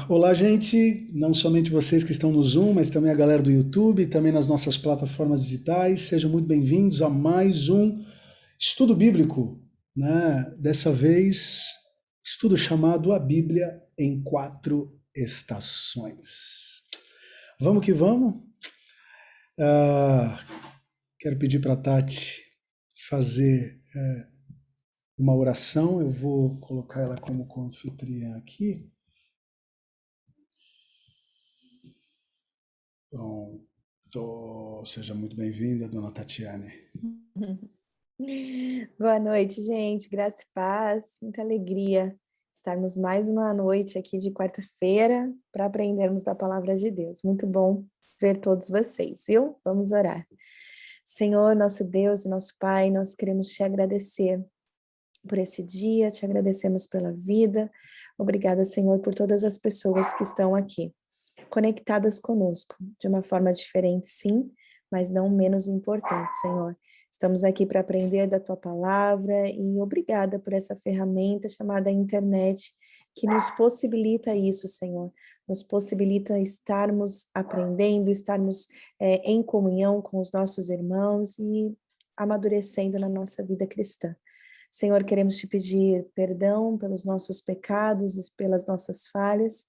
Olá, gente. Não somente vocês que estão no Zoom, mas também a galera do YouTube, também nas nossas plataformas digitais. Sejam muito bem-vindos a mais um estudo bíblico, né? Dessa vez, estudo chamado A Bíblia em Quatro Estações. Vamos que vamos. Ah, Quero pedir para a Tati fazer uma oração. Eu vou colocar ela como anfitriã aqui. Pronto. Seja muito bem-vinda, dona Tatiane. Boa noite, gente. Graça e paz, muita alegria estarmos mais uma noite aqui de quarta-feira para aprendermos da palavra de Deus. Muito bom ver todos vocês, viu? Vamos orar. Senhor, nosso Deus e nosso Pai, nós queremos te agradecer por esse dia, te agradecemos pela vida. Obrigada, Senhor, por todas as pessoas que estão aqui, conectadas conosco, de uma forma diferente, sim, mas não menos importante, Senhor. Estamos aqui para aprender da Tua palavra e obrigada por essa ferramenta chamada internet, que nos possibilita isso, Senhor. Nos possibilita estarmos aprendendo, estarmos em comunhão com os nossos irmãos e amadurecendo na nossa vida cristã. Senhor, queremos te pedir perdão pelos nossos pecados e pelas nossas falhas,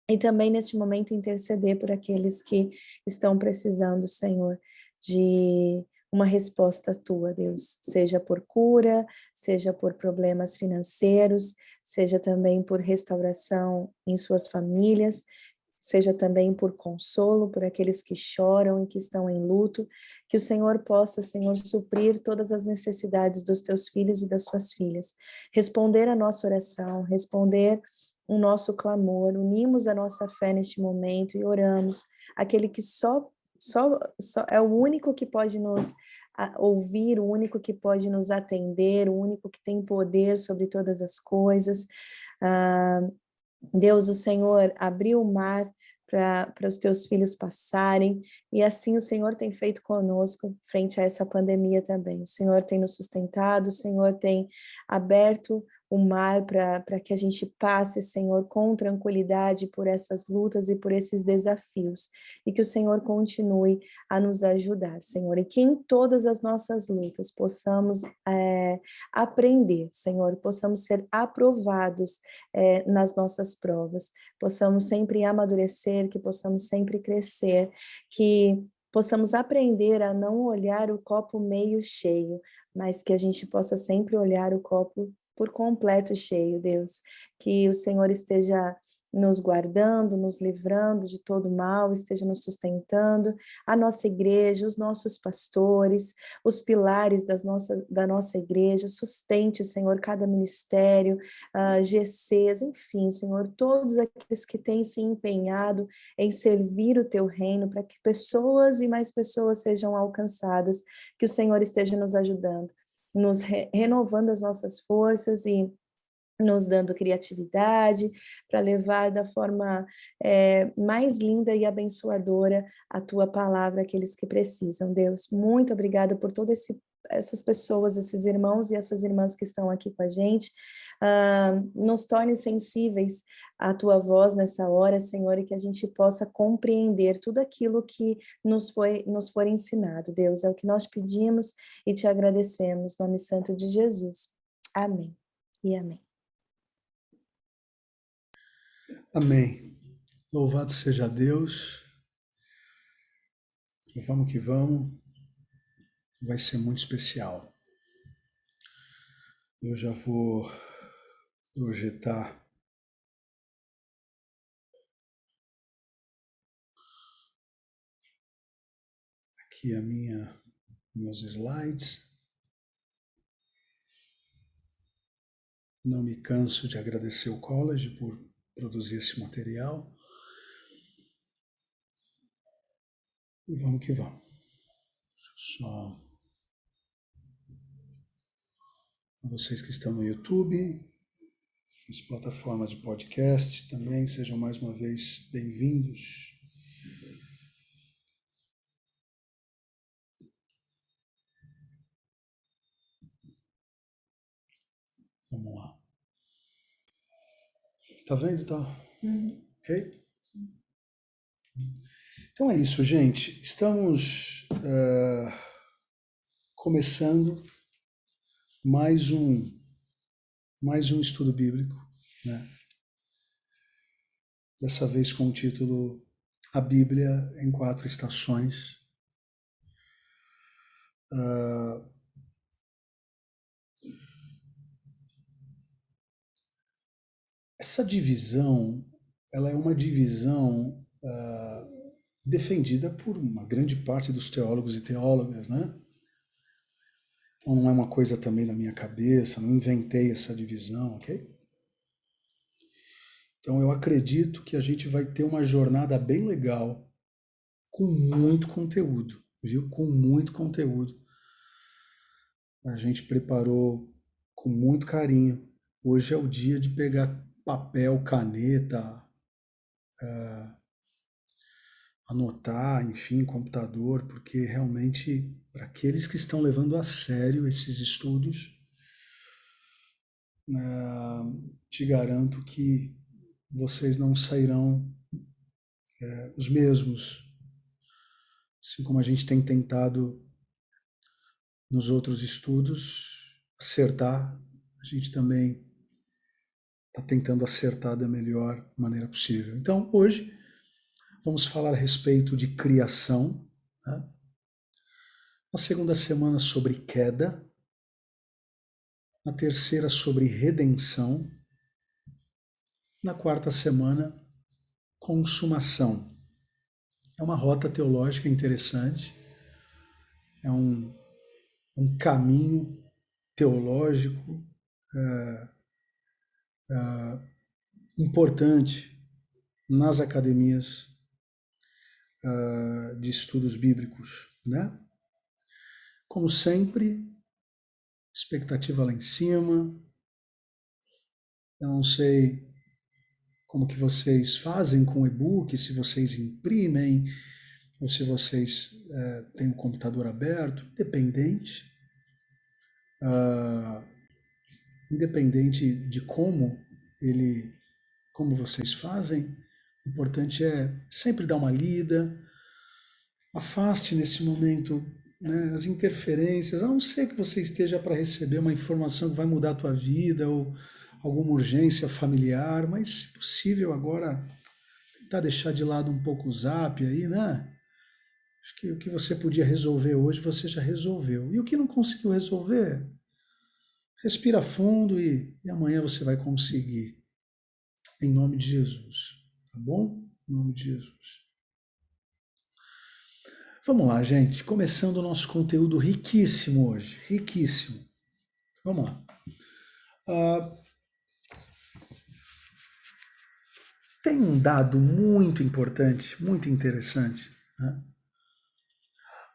e também neste momento interceder por aqueles que estão precisando, Senhor, de uma resposta tua, Deus, seja por cura, seja por problemas financeiros, seja também por restauração em suas famílias, seja também por consolo, por aqueles que choram e que estão em luto, que o Senhor possa, Senhor, suprir todas as necessidades dos teus filhos e das suas filhas, responder a nossa oração, responder o nosso clamor, unimos a nossa fé neste momento e oramos, aquele que só é o único que pode nos ouvir, o único que pode nos atender, o único que tem poder sobre todas as coisas. Deus, o Senhor abriu o mar para os teus filhos passarem, e assim o Senhor tem feito conosco frente a essa pandemia também. O Senhor tem nos sustentado, o Senhor tem aberto o mar para que a gente passe, Senhor, com tranquilidade por essas lutas e por esses desafios, e que o Senhor continue a nos ajudar, Senhor, e que em todas as nossas lutas possamos aprender, Senhor, possamos ser aprovados nas nossas provas, possamos sempre amadurecer, que possamos sempre crescer, que possamos aprender a não olhar o copo meio cheio, mas que a gente possa sempre olhar o copo por completo cheio, Deus. Que o Senhor esteja nos guardando, nos livrando de todo mal, esteja nos sustentando, a nossa igreja, os nossos pastores, os pilares da nossa igreja, sustente, Senhor, cada ministério, GCs, enfim, Senhor, todos aqueles que têm se empenhado em servir o teu reino, para que pessoas e mais pessoas sejam alcançadas, que o Senhor esteja nos ajudando, nos renovando as nossas forças e nos dando criatividade para levar da forma mais linda e abençoadora a tua palavra àqueles que precisam. Deus, muito obrigada por essas pessoas, esses irmãos e essas irmãs que estão aqui com a gente. Nos torne sensíveis à tua voz nessa hora, Senhor, e que a gente possa compreender tudo aquilo que nos for ensinado. Deus, é o que nós pedimos e te agradecemos, no nome santo de Jesus. Amém e amém. Amém. Louvado seja Deus. E vamos que vamos. Vai ser muito especial. Eu já vou projetar aqui meus slides. Não me canso de agradecer o College por produzir esse material. E vamos que vamos. Deixa eu só... Vocês que estão no YouTube, nas plataformas de podcast também, sejam mais uma vez bem-vindos. Vamos lá. Tá vendo? Tá Ok? Então é isso, gente. Estamos começando mais um estudo bíblico, né? Dessa vez com o título A Bíblia em 4 Estações. Essa divisão, ela é uma divisão defendida por uma grande parte dos teólogos e teólogas, né? Então não é uma coisa também da minha cabeça, não inventei essa divisão, ok? Então eu acredito que a gente vai ter uma jornada bem legal, com muito conteúdo, viu? Com muito conteúdo. A gente preparou com muito carinho. Hoje é o dia de pegar papel, caneta, anotar, enfim, computador, porque realmente, para aqueles que estão levando a sério esses estudos, te garanto que vocês não sairão os mesmos, assim como a gente tem tentado nos outros estudos acertar, a gente também está tentando acertar da melhor maneira possível. Então, hoje, vamos falar a respeito de criação, né? Na segunda semana, sobre queda. Na terceira, sobre redenção. Na quarta semana, consumação. É uma rota teológica interessante, é um caminho teológico importante nas academias de estudos bíblicos, né? Como sempre, expectativa lá em cima. Eu não sei como que vocês fazem com o e-book, se vocês imprimem, ou se vocês têm o computador aberto, independente de como vocês fazem, o importante é sempre dar uma lida, afaste nesse momento, né, as interferências, a não ser que você esteja para receber uma informação que vai mudar a tua vida ou alguma urgência familiar, mas se possível agora tentar deixar de lado um pouco o zap aí, né? Acho que o que você podia resolver hoje você já resolveu. E o que não conseguiu resolver, respira fundo e amanhã você vai conseguir. Em nome de Jesus. Tá bom? Em nome de Jesus. Vamos lá, gente. Começando o nosso conteúdo riquíssimo hoje. Riquíssimo. Vamos lá. Tem um dado muito importante, muito interessante, né?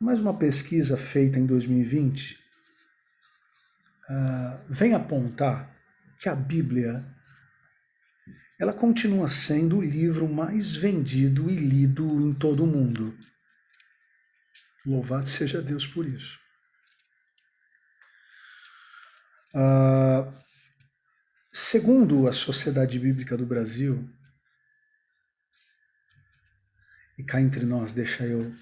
Mais uma pesquisa feita em 2020 vem apontar que a Bíblia ela continua sendo o livro mais vendido e lido em todo o mundo. Louvado seja Deus por isso. Segundo a Sociedade Bíblica do Brasil, e cá entre nós, deixa eu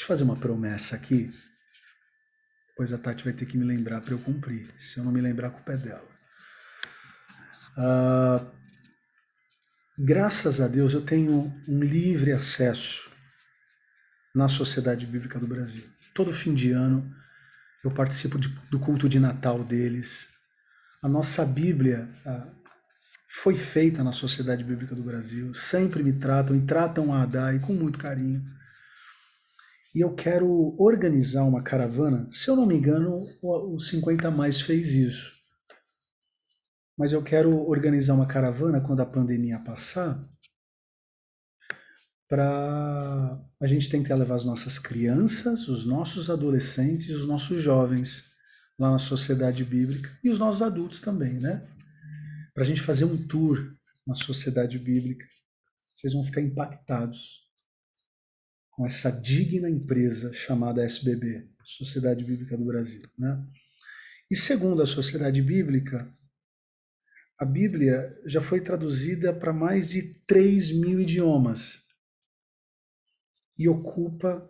fazer uma promessa aqui, depois a Tati vai ter que me lembrar para eu cumprir. Se eu não me lembrar, a culpa é dela. Graças a Deus eu tenho um livre acesso na Sociedade Bíblica do Brasil. Todo fim de ano eu participo do culto de Natal deles. A nossa Bíblia foi feita na Sociedade Bíblica do Brasil. Sempre me tratam e tratam a Adai com muito carinho. E eu quero organizar uma caravana. Se eu não me engano, o 50 Mais fez isso. Mas eu quero organizar uma caravana quando a pandemia passar, para a gente tentar levar as nossas crianças, os nossos adolescentes, os nossos jovens lá na Sociedade Bíblica e os nossos adultos também, né? Para a gente fazer um tour na Sociedade Bíblica. Vocês vão ficar impactados com essa digna empresa chamada SBB, Sociedade Bíblica do Brasil, né? E segundo a Sociedade Bíblica, A Bíblia já foi traduzida para mais de 3.000 idiomas e ocupa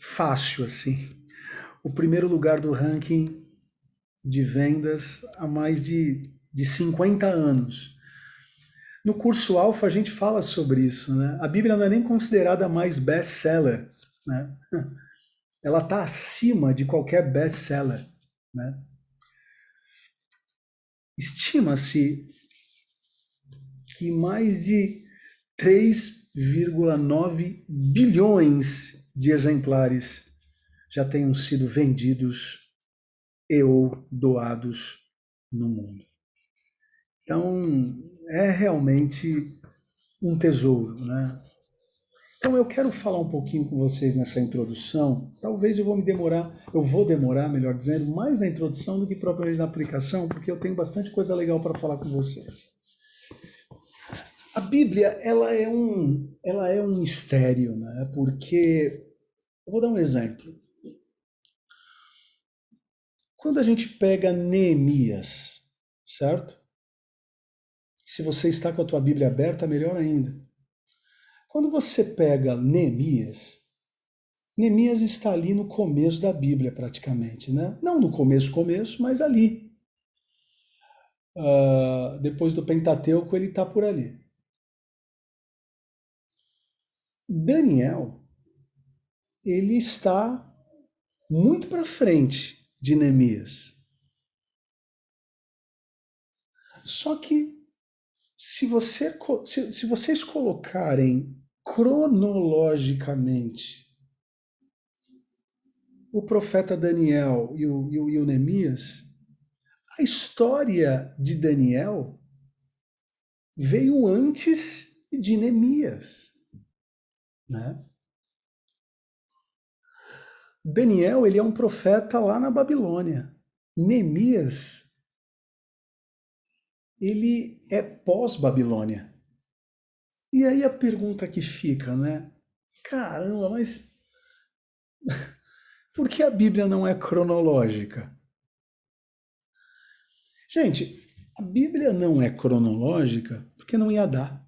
fácil, assim, o primeiro lugar do ranking de vendas há mais de 50 anos. No curso Alfa a gente fala sobre isso, né? A Bíblia não é nem considerada mais best-seller, né? Ela está acima de qualquer best-seller, né? Estima-se que mais de 3,9 bilhões de exemplares já tenham sido vendidos e ou doados no mundo. Então, é realmente um tesouro, né? Então eu quero falar um pouquinho com vocês nessa introdução. Talvez eu vou demorar, melhor dizendo, mais na introdução do que propriamente na aplicação, porque eu tenho bastante coisa legal para falar com vocês. A Bíblia, ela é um mistério, né? Porque eu vou dar um exemplo. Quando a gente pega Neemias, certo? Se você está com a tua Bíblia aberta, melhor ainda. Quando você pega Neemias, Neemias está ali no começo da Bíblia, praticamente, né? Não no começo, mas ali. Depois do Pentateuco, ele está por ali. Daniel, ele está muito para frente de Neemias. Só que se vocês colocarem cronologicamente o profeta Daniel e o Neemias, a história de Daniel veio antes de Neemias, né? Daniel, ele é um profeta lá na Babilônia. Neemias, ele é pós-Babilônia. E aí a pergunta que fica, né? Caramba, mas por que a Bíblia não é cronológica? Gente, a Bíblia não é cronológica porque não ia dar.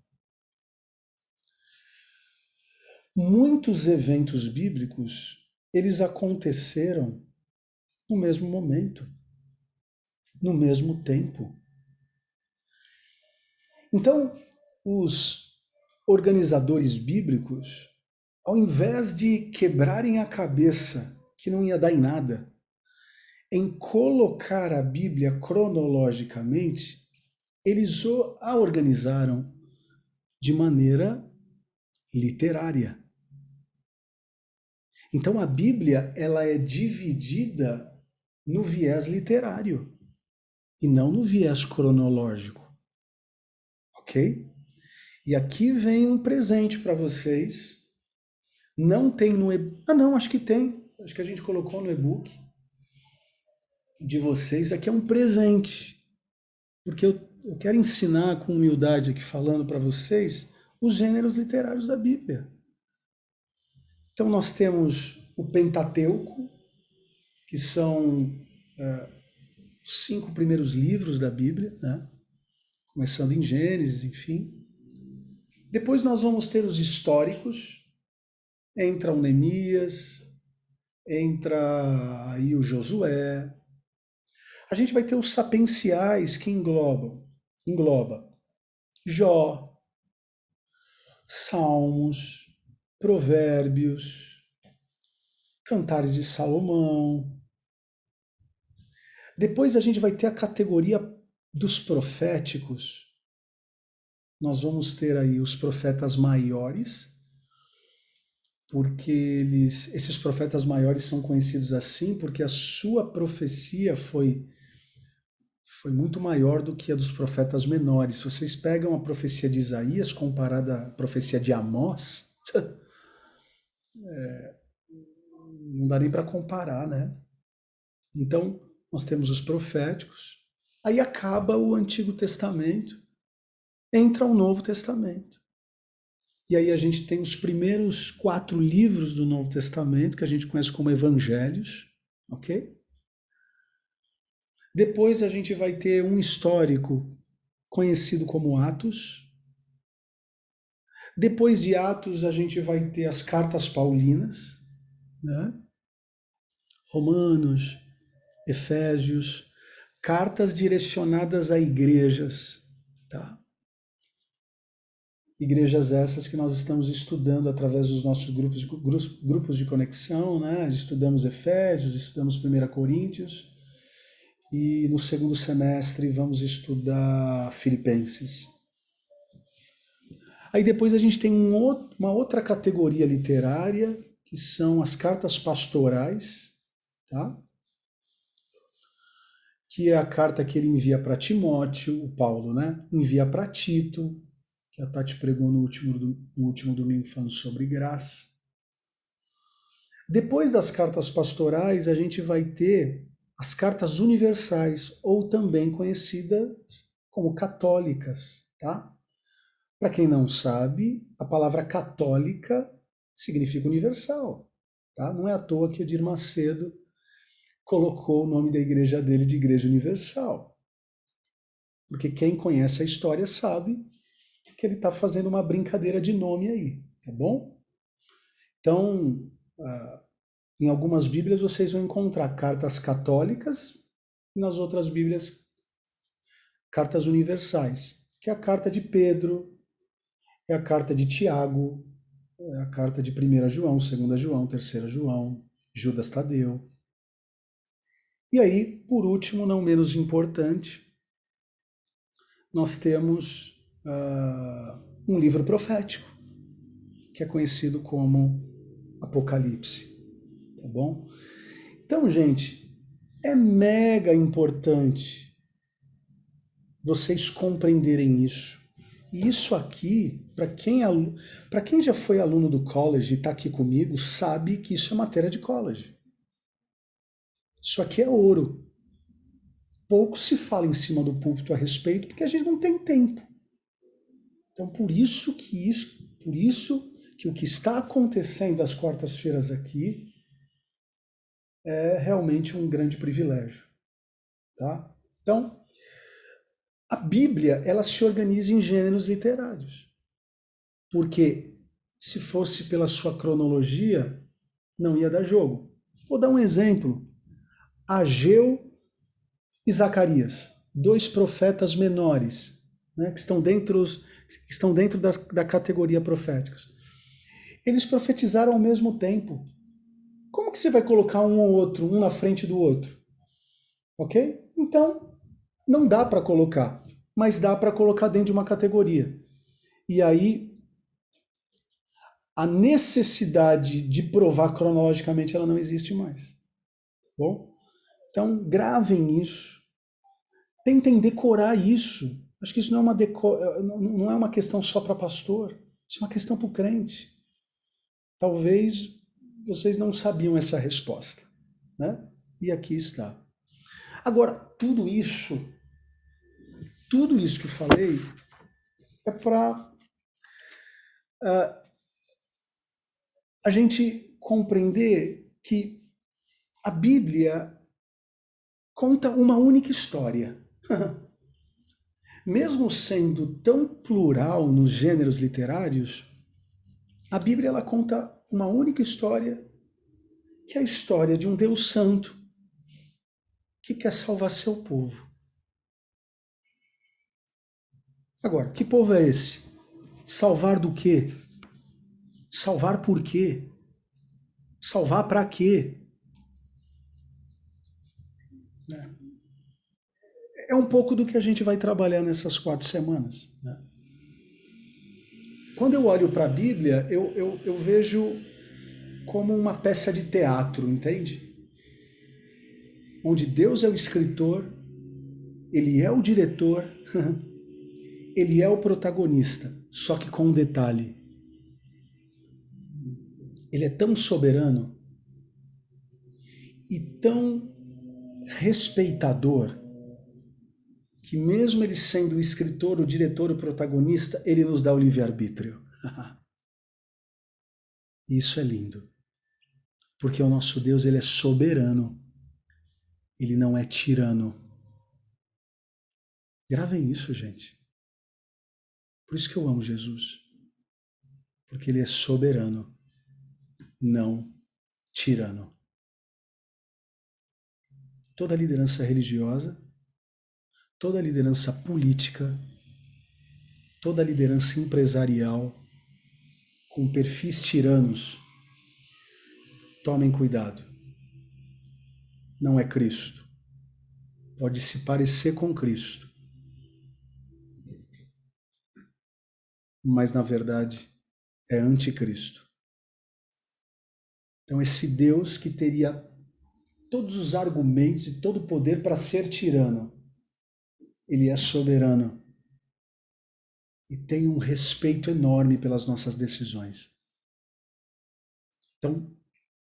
Muitos eventos bíblicos, eles aconteceram no mesmo momento, no mesmo tempo. Então, os organizadores bíblicos, ao invés de quebrarem a cabeça, que não ia dar em nada, em colocar a Bíblia cronologicamente, eles a organizaram de maneira literária. Então a Bíblia, ela é dividida no viés literário e não no viés cronológico. OK? E aqui vem um presente para vocês. Não tem no e-book. Não, acho que tem. Acho que a gente colocou no e-book de vocês. Aqui é um presente. Porque eu quero ensinar com humildade aqui, falando para vocês, os gêneros literários da Bíblia. Então nós temos o Pentateuco, que são os 5 primeiros livros da Bíblia, né? Começando em Gênesis, enfim. Depois nós vamos ter os históricos, entra o Neemias, entra aí o Josué. A gente vai ter os sapienciais que engloba Jó, Salmos, Provérbios, Cantares de Salomão. Depois a gente vai ter a categoria dos proféticos. Nós vamos ter aí os profetas maiores, porque esses profetas maiores são conhecidos assim porque a sua profecia foi muito maior do que a dos profetas menores. Se vocês pegam a profecia de Isaías comparada à profecia de Amós, não dá nem para comparar, né? Então, nós temos os proféticos, aí acaba o Antigo Testamento, entra o Novo Testamento. E aí a gente tem os primeiros 4 livros do Novo Testamento, que a gente conhece como Evangelhos, ok? Depois a gente vai ter um histórico conhecido como Atos. Depois de Atos, a gente vai ter as cartas paulinas, né? Romanos, Efésios, cartas direcionadas a igrejas, tá? Igrejas essas que nós estamos estudando através dos nossos grupos de conexão, né? Estudamos Efésios, estudamos 1 Coríntios e no segundo semestre vamos estudar Filipenses. Aí depois a gente tem uma outra categoria literária, que são as cartas pastorais, tá? Que é a carta que ele envia para Timóteo, o Paulo, né? Envia para Tito, que a Tati pregou no último domingo falando sobre graça. Depois das cartas pastorais, a gente vai ter as cartas universais, ou também conhecidas como católicas, tá? Para quem não sabe, a palavra católica significa universal, tá? Não é à toa que Edir Macedo colocou o nome da igreja dele de Igreja Universal. Porque quem conhece a história sabe que ele está fazendo uma brincadeira de nome aí, tá bom? Então, em algumas Bíblias vocês vão encontrar cartas católicas e nas outras Bíblias cartas universais, que é a carta de Pedro, é a carta de Tiago, é a carta de 1 João, 2 João, 3 João, Judas Tadeu. E aí, por último, não menos importante, nós temos um livro profético, que é conhecido como Apocalipse, tá bom? Então, gente, é mega importante vocês compreenderem isso. E isso aqui, para quem já foi aluno do college e está aqui comigo, sabe que isso é matéria de college. Isso aqui é ouro. Pouco se fala em cima do púlpito a respeito, porque a gente não tem tempo. Então, por isso que o que está acontecendo às quartas-feiras aqui é realmente um grande privilégio, tá? Então, a Bíblia, ela se organiza em gêneros literários. Porque se fosse pela sua cronologia, não ia dar jogo. Vou dar um exemplo. Ageu e Zacarias, dois profetas menores, né, que estão dentro da categoria proféticos. Eles profetizaram ao mesmo tempo. Como que você vai colocar um ou outro, um na frente do outro? Ok? Então, não dá para colocar, mas dá para colocar dentro de uma categoria. E aí, a necessidade de provar cronologicamente, ela não existe mais. Bom? Então, gravem isso. Tentem decorar isso. Acho que isso não é uma questão só para pastor. Isso é uma questão para o crente. Talvez vocês não sabiam essa resposta, né? E aqui está. Agora, tudo isso que eu falei é para a gente compreender que a Bíblia conta uma única história. Mesmo sendo tão plural nos gêneros literários, a Bíblia ela conta uma única história, que é a história de um Deus santo que quer salvar seu povo. Agora, que povo é esse? Salvar do quê? Salvar por quê? Salvar para quê? É um pouco do que a gente vai trabalhar nessas 4 semanas. Né? Quando eu olho para a Bíblia, eu vejo como uma peça de teatro, entende? Onde Deus é o escritor, Ele é o diretor, Ele é o protagonista, só que com um detalhe. Ele é tão soberano e tão respeitador que mesmo ele sendo o escritor, o diretor, o protagonista, ele nos dá o livre-arbítrio. Isso é lindo. Porque o nosso Deus, ele é soberano. Ele não é tirano. Gravem isso, gente. Por isso que eu amo Jesus. Porque ele é soberano, não tirano. Toda liderança religiosa, toda liderança política, toda liderança empresarial com perfis tiranos, tomem cuidado. Não é Cristo. Pode se parecer com Cristo, mas na verdade é anticristo. Então esse Deus que teria todos os argumentos e todo o poder para ser tirano, ele é soberano e tem um respeito enorme pelas nossas decisões. Então,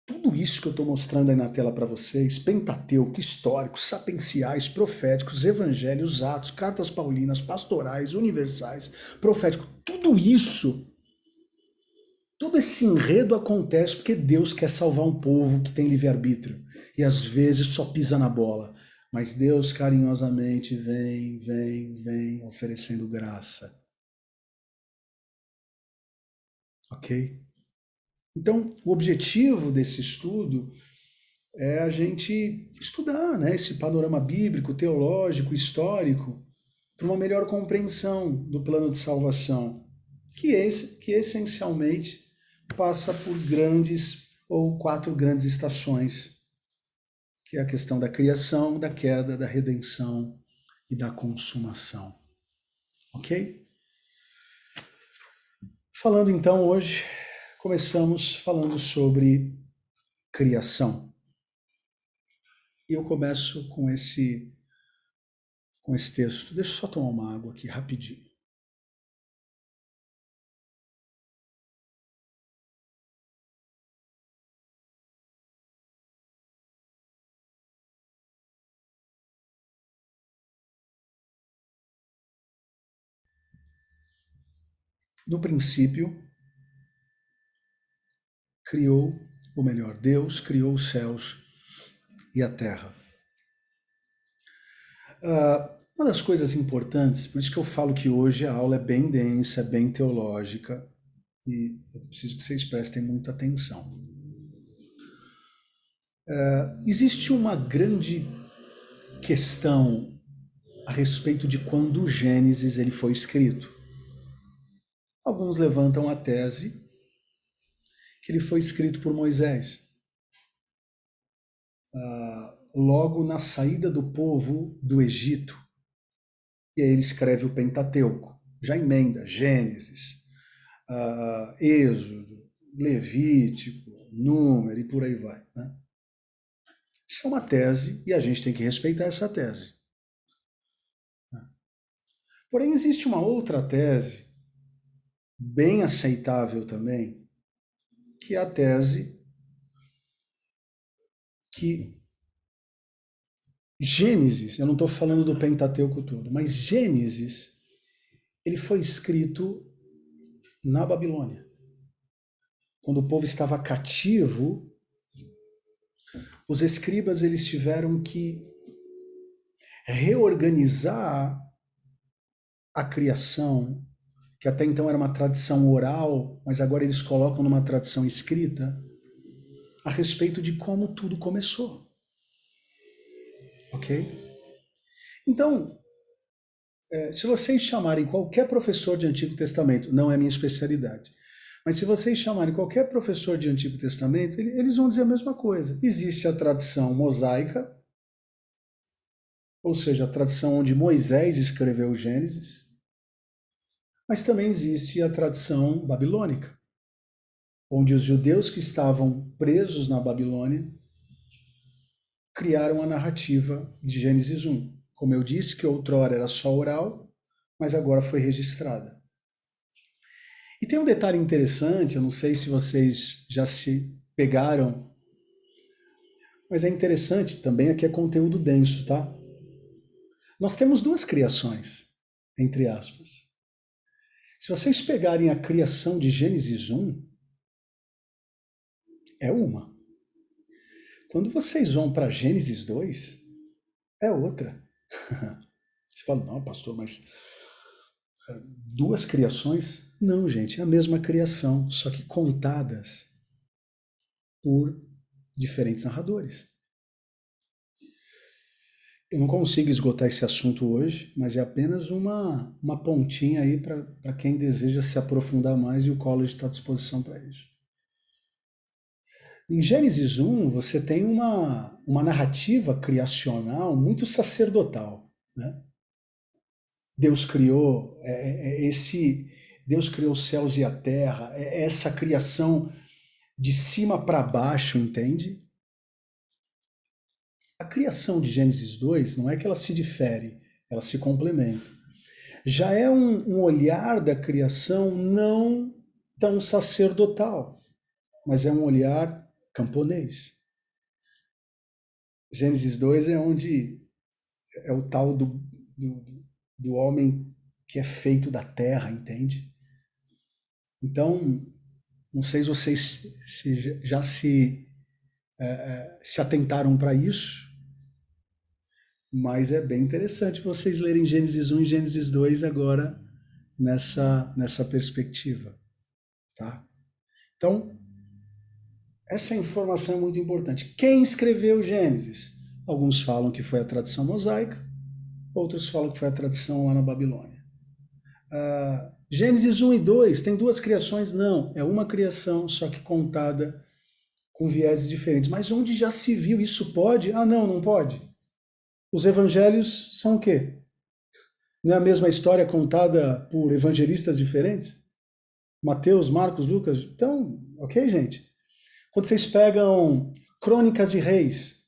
tudo isso que eu estou mostrando aí na tela para vocês, Pentateuco, históricos, sapienciais, proféticos, evangelhos, atos, cartas paulinas, pastorais, universais, profético, tudo isso, todo esse enredo acontece porque Deus quer salvar um povo que tem livre-arbítrio e às vezes só pisa na bola. Mas Deus carinhosamente vem oferecendo graça. Ok? Então, o objetivo desse estudo é a gente estudar, né, esse panorama bíblico, teológico, histórico, para uma melhor compreensão do plano de salvação, que essencialmente passa por grandes ou 4 grandes estações, que é a questão da criação, da queda, da redenção e da consumação. Ok? Falando então hoje, começamos falando sobre criação. E eu começo com esse texto. Deixa eu só tomar uma água aqui rapidinho. No princípio, criou, ou melhor, Deus criou os céus e a terra. Uma das coisas importantes, por isso que eu falo que hoje a aula é bem densa, é bem teológica, e eu preciso que vocês prestem muita atenção. Existe uma grande questão a respeito de quando o Gênesis ele foi escrito. Alguns levantam a tese que ele foi escrito por Moisés, logo na saída do povo do Egito. E aí ele escreve o Pentateuco, já emenda Gênesis, Êxodo, Levítico, Número e por aí vai. Né? Isso é uma tese e a gente tem que respeitar essa tese. Porém, existe uma outra tese, bem aceitável também, que é a tese que Gênesis, eu não estou falando do Pentateuco todo, mas Gênesis, ele foi escrito na Babilônia. Quando o povo estava cativo, os escribas eles tiveram que reorganizar a criação, que até então era uma tradição oral, mas agora eles colocam numa tradição escrita, a respeito de como tudo começou. Ok? Então, se vocês chamarem qualquer professor de Antigo Testamento, não é minha especialidade, mas se vocês chamarem qualquer professor de Antigo Testamento, eles vão dizer a mesma coisa. Existe a tradição mosaica, ou seja, a tradição onde Moisés escreveu o Gênesis, mas também existe a tradição babilônica, onde os judeus que estavam presos na Babilônia criaram a narrativa de Gênesis 1. Como eu disse, que outrora era só oral, mas agora foi registrada. E tem um detalhe interessante, eu não sei se vocês já se pegaram, mas é interessante, também aqui é conteúdo denso, tá? Nós temos 2 criações, entre aspas. Se vocês pegarem a criação de Gênesis 1, é uma. Quando vocês vão para Gênesis 2, é outra. Você fala, não, pastor, mas duas criações? Não, gente, é a mesma criação, só que contadas por diferentes narradores. Eu não consigo esgotar esse assunto hoje, mas é apenas uma pontinha aí para quem deseja se aprofundar mais e o college está à disposição para isso. Em Gênesis 1, você tem uma narrativa criacional muito sacerdotal, né? Deus criou Deus criou os céus e a terra, essa criação de cima para baixo, entende? A criação de Gênesis 2 não é que ela se difere, ela se complementa. Já é um olhar da criação não tão sacerdotal, mas é um olhar camponês. Gênesis 2 é onde é o tal do homem que é feito da terra, entende? Então, não sei se vocês já se atentaram para isso, mas é bem interessante vocês lerem Gênesis 1 e Gênesis 2 agora nessa perspectiva, tá? Então, essa informação é muito importante. Quem escreveu Gênesis? Alguns falam que foi a tradição mosaica, outros falam que foi a tradição lá na Babilônia. Gênesis 1 e 2 tem duas criações? Não, é uma criação, só que contada com vieses diferentes. Mas onde já se viu isso pode? Ah, não pode. Os evangelhos são o quê? Não é a mesma história contada por evangelistas diferentes? Mateus, Marcos, Lucas? Então, ok, gente? Quando vocês pegam Crônicas e Reis,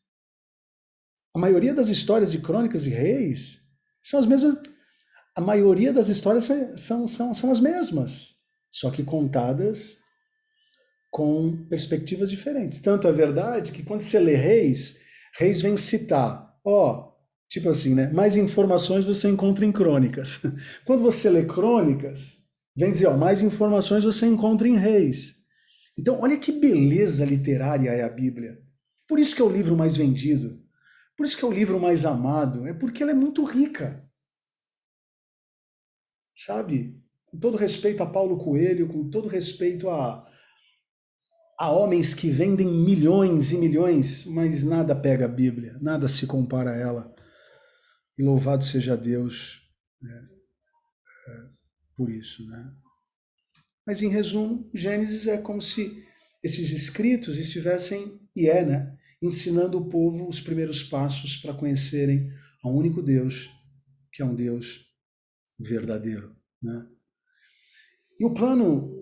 a maioria das histórias de Crônicas e Reis são as mesmas. A maioria das histórias são as mesmas, só que contadas com perspectivas diferentes. Tanto é verdade que quando você lê Reis vem citar, tipo assim, né? Mais informações você encontra em Crônicas. Quando você lê Crônicas, vem dizer, mais informações você encontra em Reis. Então, olha que beleza literária é a Bíblia. Por isso que é o livro mais vendido. Por isso que é o livro mais amado. É porque ela é muito rica. Sabe? Com todo respeito a Paulo Coelho, com todo respeito a homens que vendem milhões e milhões, mas nada pega a Bíblia, nada se compara a ela. E louvado seja Deus, né, por isso, né? Mas, em resumo, Gênesis é como se esses escritos estivessem, né, ensinando o povo os primeiros passos para conhecerem ao único Deus, que é um Deus verdadeiro, né? E o plano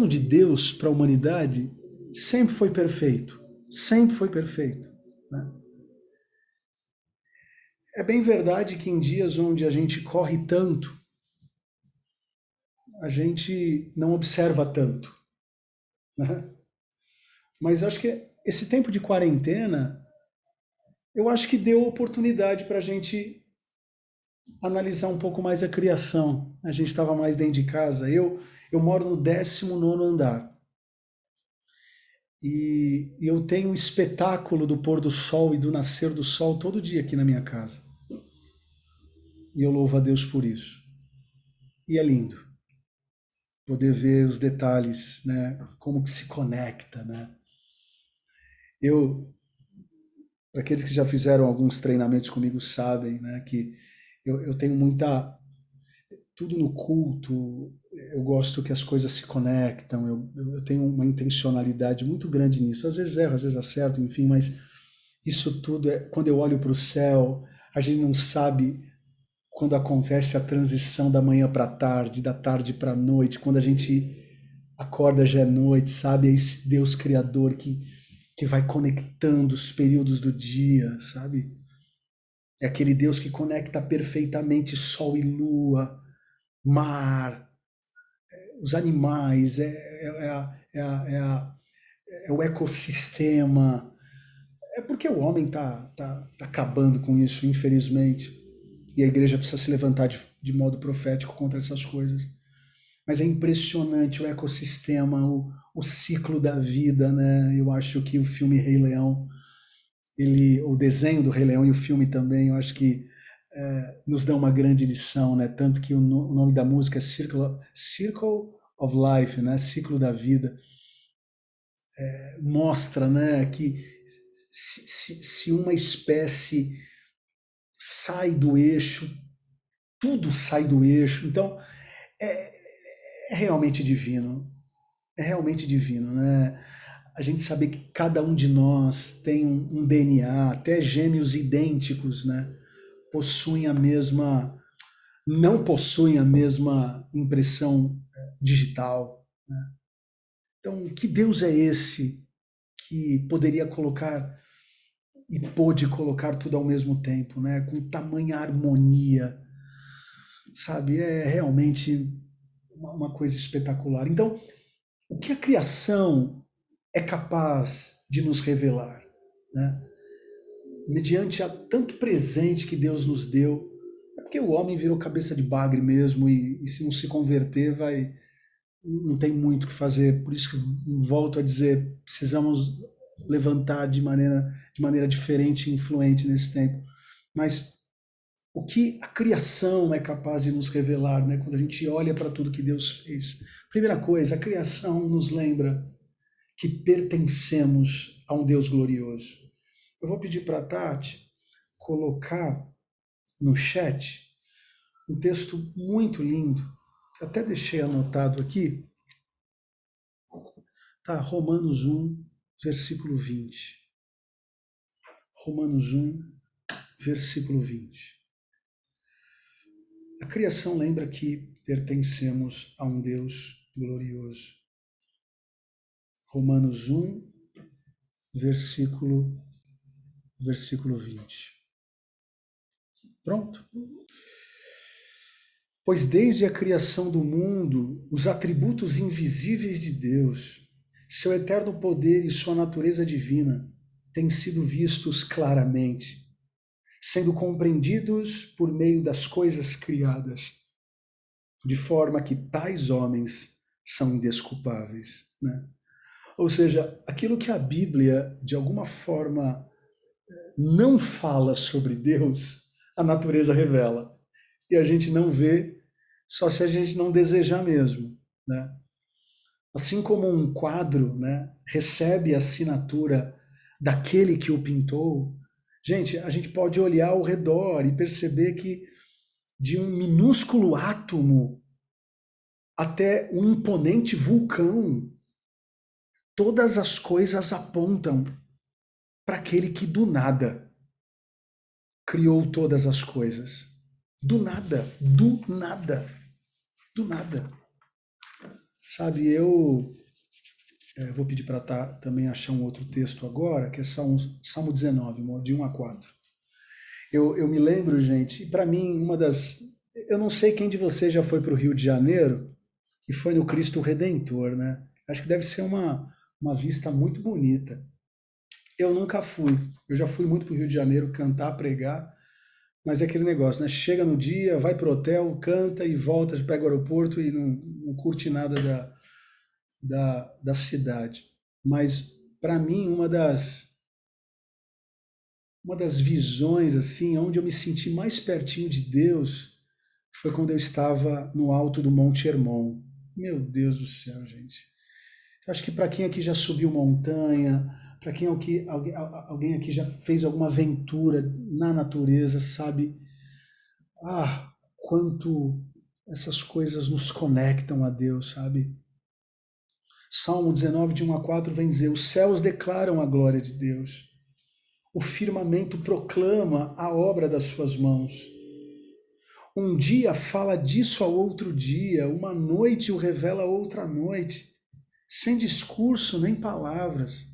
de Deus para a humanidade sempre foi perfeito, né? É bem verdade que em dias onde a gente corre tanto, a gente não observa tanto, né? Mas acho que esse tempo de quarentena, eu acho que deu oportunidade para a gente analisar um pouco mais a criação. A gente estava mais dentro de casa. Eu moro no 19º andar. E eu tenho o espetáculo do pôr do sol e do nascer do sol todo dia aqui na minha casa. E eu louvo a Deus por isso. E é lindo poder ver os detalhes, né? Como que se conecta, né? Para aqueles que já fizeram alguns treinamentos comigo sabem, né, que eu tenho tudo no culto, eu gosto que as coisas se conectam, eu tenho uma intencionalidade muito grande nisso. Às vezes erro, às vezes acerto, enfim, mas isso tudo quando eu olho para o céu, a gente não sabe quando acontece a transição da manhã para a tarde, da tarde para a noite, quando a gente acorda já é noite, sabe? É esse Deus Criador que vai conectando os períodos do dia, sabe? É aquele Deus que conecta perfeitamente sol e lua, mar, os animais, é o ecossistema. É porque o homem tá acabando com isso, infelizmente. E a igreja precisa se levantar de modo profético contra essas coisas. Mas é impressionante o ecossistema, o ciclo da vida, né? Eu acho que o filme Rei Leão, o desenho do Rei Leão e o filme também, eu acho que nos dão uma grande lição, né? Tanto que o nome da música é Circle of Life, né? Ciclo da vida. Mostra, né, que se uma espécie sai do eixo, tudo sai do eixo. Então, é, é realmente divino. É realmente divino, né? A gente saber que cada um de nós tem um DNA, até gêmeos idênticos, né? Possuem a mesma, não possuem a mesma impressão digital, né? Então, que Deus é esse que poderia colocar e pôde colocar tudo ao mesmo tempo, né? Com tamanha harmonia, sabe? É realmente uma coisa espetacular. Então, o que a criação é capaz de nos revelar, né? Mediante a tanto presente que Deus nos deu, é porque o homem virou cabeça de bagre mesmo e se não se converter não tem muito o que fazer. Por isso que volto a dizer, precisamos levantar de maneira diferente e influente nesse tempo. Mas o que a criação é capaz de nos revelar, né? Quando a gente olha para tudo que Deus fez. Primeira coisa, a criação nos lembra que pertencemos a um Deus glorioso. Eu vou pedir para a Tati colocar no chat um texto muito lindo, que eu até deixei anotado aqui, tá? Romanos 1, versículo 20. Romanos 1, versículo 20. A criação lembra que pertencemos a um Deus glorioso. Romanos 1, versículo 20. Pronto? Pois desde a criação do mundo, os atributos invisíveis de Deus, seu eterno poder e sua natureza divina, têm sido vistos claramente, sendo compreendidos por meio das coisas criadas, de forma que tais homens são indesculpáveis, né? Ou seja, aquilo que a Bíblia, de alguma forma, não fala sobre Deus, a natureza revela. E a gente não vê só se a gente não desejar mesmo, né? Assim como um quadro, né, recebe a assinatura daquele que o pintou, gente, a gente pode olhar ao redor e perceber que de um minúsculo átomo até um imponente vulcão, todas as coisas apontam para aquele que do nada criou todas as coisas. Do nada, do nada, do nada. Sabe, eu vou pedir para também achar um outro texto agora, que é Salmo 19, de 1 a 4. Eu me lembro, gente, e para mim, uma das. Eu não sei quem de vocês já foi para o Rio de Janeiro e foi no Cristo Redentor, né? Acho que deve ser uma vista muito bonita. Eu nunca fui. Eu já fui muito para o Rio de Janeiro cantar, pregar, mas é aquele negócio, né? Chega no dia, vai pro hotel, canta e volta, pega o aeroporto e não curte nada da cidade. Mas, para mim, uma das visões, assim, onde eu me senti mais pertinho de Deus foi quando eu estava no alto do Monte Hermon. Meu Deus do céu, gente. Acho que para quem aqui já subiu montanha, para quem alguém aqui já fez alguma aventura na natureza, sabe quanto essas coisas nos conectam a Deus, sabe? Salmo 19, de 1 a 4, vem dizer: os céus declaram a glória de Deus, o firmamento proclama a obra das suas mãos. Um dia fala disso ao outro dia, uma noite o revela a outra noite, sem discurso nem palavras.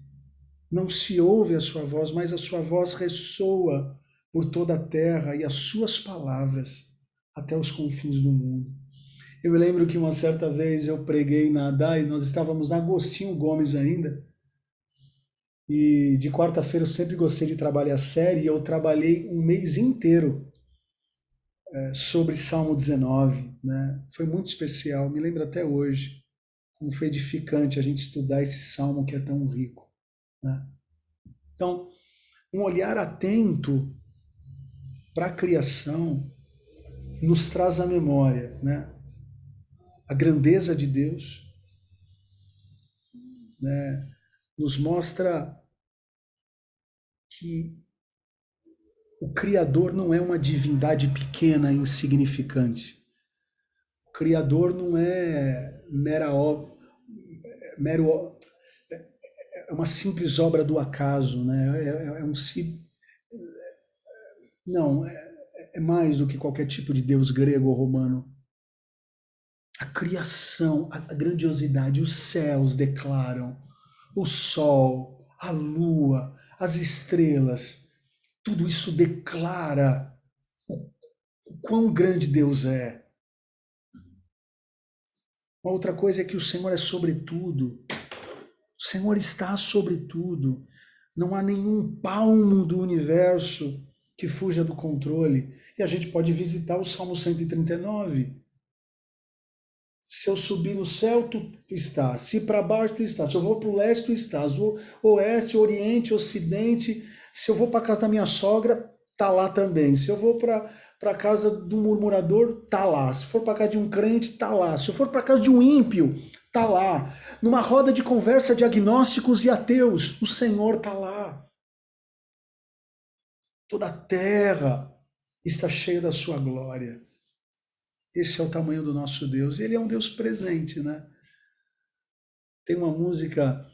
Não se ouve a sua voz, mas a sua voz ressoa por toda a terra e as suas palavras até os confins do mundo. Eu me lembro que uma certa vez eu preguei na ADA e nós estávamos na Agostinho Gomes ainda. E de quarta-feira eu sempre gostei de trabalhar série e eu trabalhei um mês inteiro sobre Salmo 19, né? Foi muito especial, me lembro até hoje como foi edificante a gente estudar esse salmo que é tão rico, né? Então, um olhar atento para a criação, nos traz à memória, né, a grandeza de Deus, né, nos mostra que o Criador não é uma divindade pequena e insignificante. O Criador não é mero, é uma simples obra do acaso, né? Não, é mais do que qualquer tipo de deus grego ou romano. A criação, a grandiosidade, os céus declaram, o sol, a lua, as estrelas, tudo isso declara o quão grande Deus é. Uma outra coisa é que o Senhor é sobre tudo. O Senhor está sobre tudo. Não há nenhum palmo do universo que fuja do controle. E a gente pode visitar o Salmo 139. Se eu subir no céu, tu estás. Se para baixo, tu estás. Se eu vou para o leste, tu estás. O oeste, oriente, ocidente. Se eu vou para a casa da minha sogra, tá lá também. Se eu vou para a casa do murmurador, tá lá. Se for para a casa de um crente, tá lá. Se eu for para a casa de um ímpio, tá lá. Numa roda de conversa de agnósticos e ateus, o Senhor tá lá. Toda a terra está cheia da sua glória. Esse é o tamanho do nosso Deus. E ele é um Deus presente, né? Tem uma música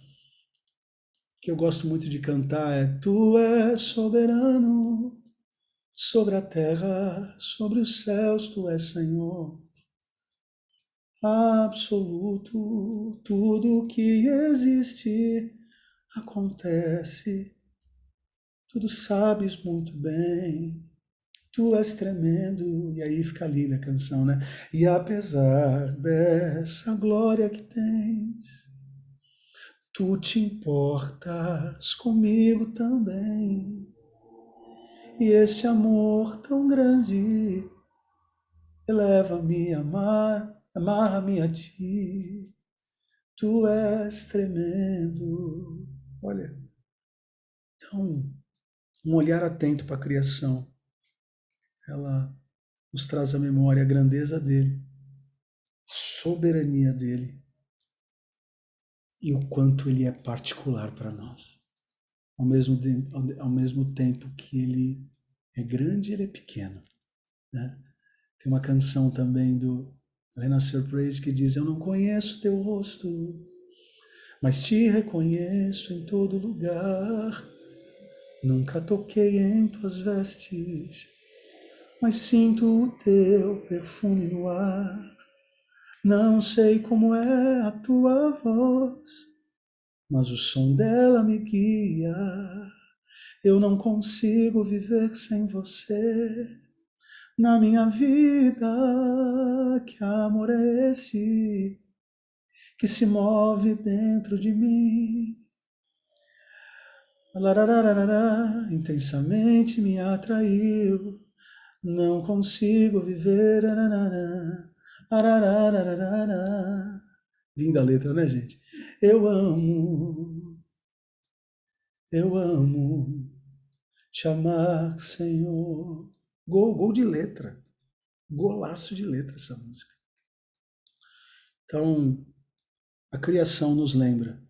que eu gosto muito de cantar, é Tu és soberano sobre a terra, sobre os céus, Tu és Senhor. Absoluto, tudo que existe acontece, tudo sabes muito bem. Tu és tremendo, e aí fica linda a canção, né? E apesar dessa glória que tens, tu te importas comigo também. E esse amor tão grande eleva-me a amar, amarra-me a ti. Tu és tremendo. Olha, então, um olhar atento para a criação. Ela nos traz à memória a grandeza dele, a soberania dele e o quanto ele é particular para nós. Ao mesmo tempo que ele é grande, ele é pequeno, né? Tem uma canção também do Renascer Praise que diz: Eu não conheço teu rosto, mas te reconheço em todo lugar. Nunca toquei em tuas vestes, mas sinto o teu perfume no ar. Não sei como é a tua voz, mas o som dela me guia. Eu não consigo viver sem você. Na minha vida, que amor é esse que se move dentro de mim? Intensamente me atraiu. Não consigo viver. Linda a letra, né, gente? Eu amo te amar, Senhor. Gol de letra. Golaço de letra essa música. Então, a criação nos lembra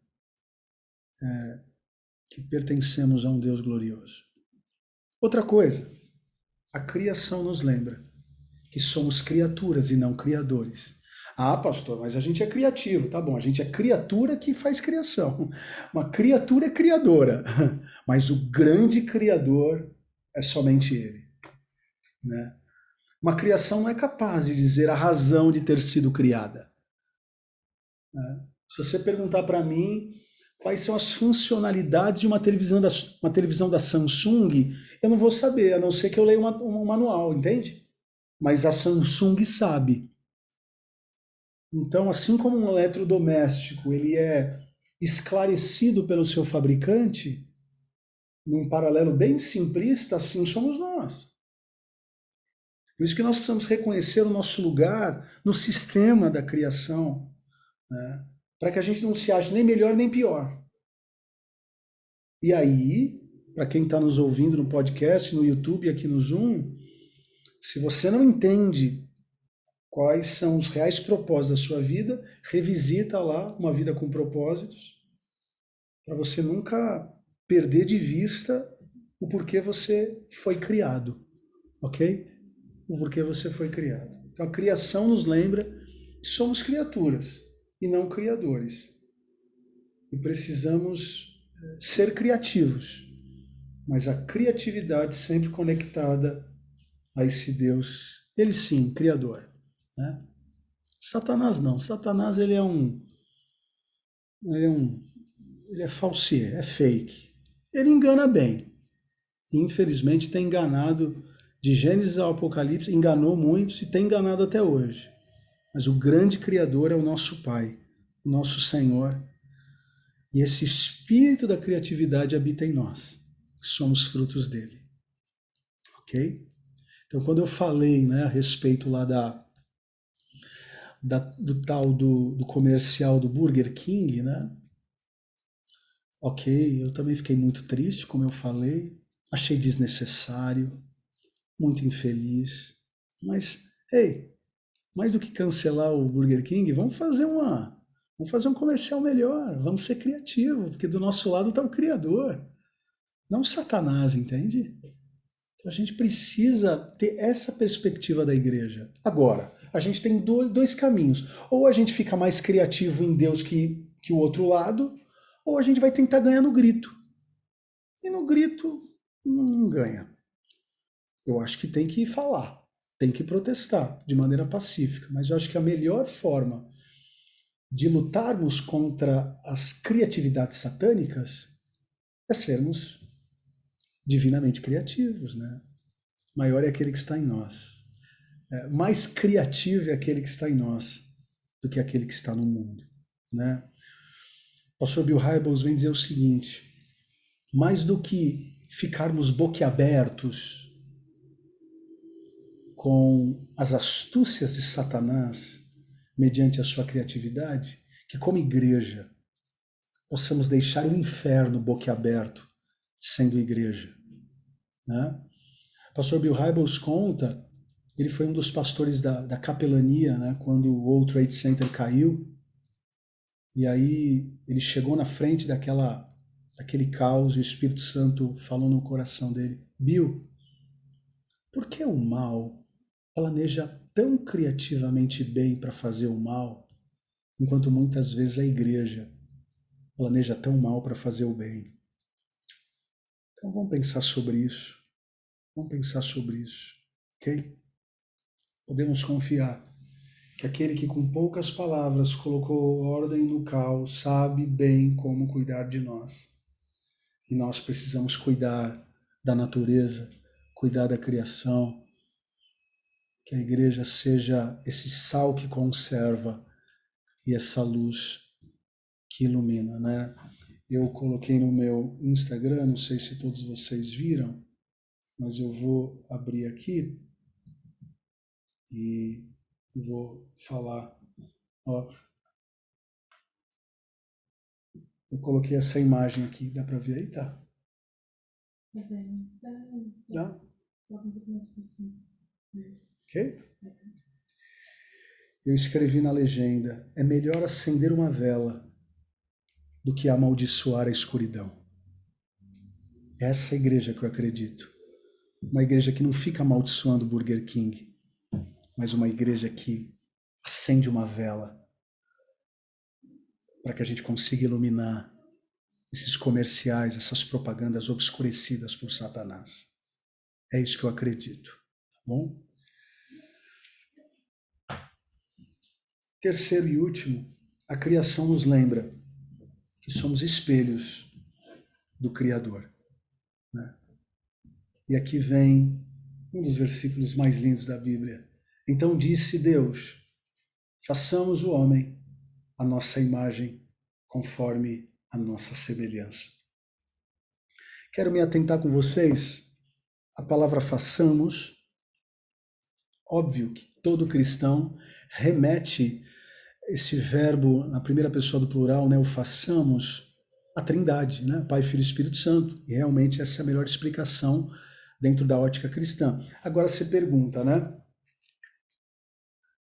que pertencemos a um Deus glorioso. Outra coisa, a criação nos lembra que somos criaturas e não criadores. Ah, pastor, mas a gente é criativo, tá bom, a gente é criatura que faz criação. Uma criatura é criadora, mas o grande criador é somente ele, né? Uma criação não é capaz de dizer a razão de ter sido criada, né? Se você perguntar para mim quais são as funcionalidades de uma televisão da Samsung, eu não vou saber, a não ser que eu leia um manual, entende? Mas a Samsung sabe. Então, assim como um eletrodoméstico ele é esclarecido pelo seu fabricante, num paralelo bem simplista, assim somos nós. Por isso que nós precisamos reconhecer o nosso lugar no sistema da criação, né? Para que a gente não se ache nem melhor nem pior. E aí, para quem está nos ouvindo no podcast, no YouTube, aqui no Zoom, se você não entende quais são os reais propósitos da sua vida, revisita lá Uma Vida com Propósitos, para você nunca perder de vista o porquê você foi criado, ok? O porquê você foi criado. Então a criação nos lembra que somos criaturas e não criadores. E precisamos ser criativos, mas a criatividade sempre conectada a esse Deus, ele sim, criador, né? Satanás não. Satanás ele é falsier, é fake. Ele engana bem. E, infelizmente tem enganado de Gênesis ao Apocalipse, enganou muitos e tem enganado até hoje. Mas o grande criador é o nosso Pai, o nosso Senhor. E esse espírito da criatividade habita em nós. Somos frutos dele. Ok? Então, quando eu falei, né, a respeito lá do tal do comercial do Burger King, né? Ok, eu também fiquei muito triste, como eu falei, achei desnecessário, muito infeliz, mas, ei, mais do que cancelar o Burger King, vamos fazer um comercial melhor, vamos ser criativos, porque do nosso lado está o Criador, não o Satanás, entende? Então a gente precisa ter essa perspectiva da igreja. Agora, a gente tem dois caminhos. Ou a gente fica mais criativo em Deus que o outro lado, ou a gente vai tentar ganhar no grito. E no grito não ganha. Eu acho que tem que falar, tem que protestar de maneira pacífica, mas eu acho que a melhor forma de lutarmos contra as criatividades satânicas é sermos divinamente criativos, né? Maior é aquele que está em nós. Mais criativo é aquele que está em nós do que aquele que está no mundo, né? O pastor Bill Hybels vem dizer o seguinte: mais do que ficarmos boquiabertos com as astúcias de Satanás mediante a sua criatividade, que como igreja possamos deixar o inferno boquiaberto sendo igreja, né? O pastor Bill Hybels conta, ele foi um dos pastores da capelania, né, quando o World Trade Center caiu, e aí ele chegou na frente daquele caos e o Espírito Santo falou no coração dele: Bill, por que o mal planeja tão criativamente bem para fazer o mal, enquanto muitas vezes a igreja planeja tão mal para fazer o bem? Então vamos pensar sobre isso. Vamos pensar sobre isso, ok? Podemos confiar que aquele que com poucas palavras colocou ordem no caos sabe bem como cuidar de nós. E nós precisamos cuidar da natureza, cuidar da criação, que a igreja seja esse sal que conserva e essa luz que ilumina, né? Eu coloquei no meu Instagram, não sei se todos vocês viram, mas eu vou abrir aqui e vou falar. Ó, eu coloquei essa imagem aqui, dá para ver aí, tá? Dá? Ok? Eu escrevi na legenda: é melhor acender uma vela do que amaldiçoar a escuridão. Essa é a igreja que eu acredito. Uma igreja que não fica amaldiçoando o Burger King, mas uma igreja que acende uma vela para que a gente consiga iluminar esses comerciais, essas propagandas obscurecidas por Satanás. É isso que eu acredito, tá bom? Terceiro e último, a criação nos lembra que somos espelhos do Criador, né? E aqui vem um dos versículos mais lindos da Bíblia. Então disse Deus: façamos o homem à nossa imagem, conforme a nossa semelhança. Quero me atentar com vocês à palavra façamos. Óbvio que todo cristão remete esse verbo na primeira pessoa do plural, né, o façamos, a Trindade, né? Pai, Filho e Espírito Santo. E realmente essa é a melhor explicação dentro da ótica cristã. Agora você pergunta, né?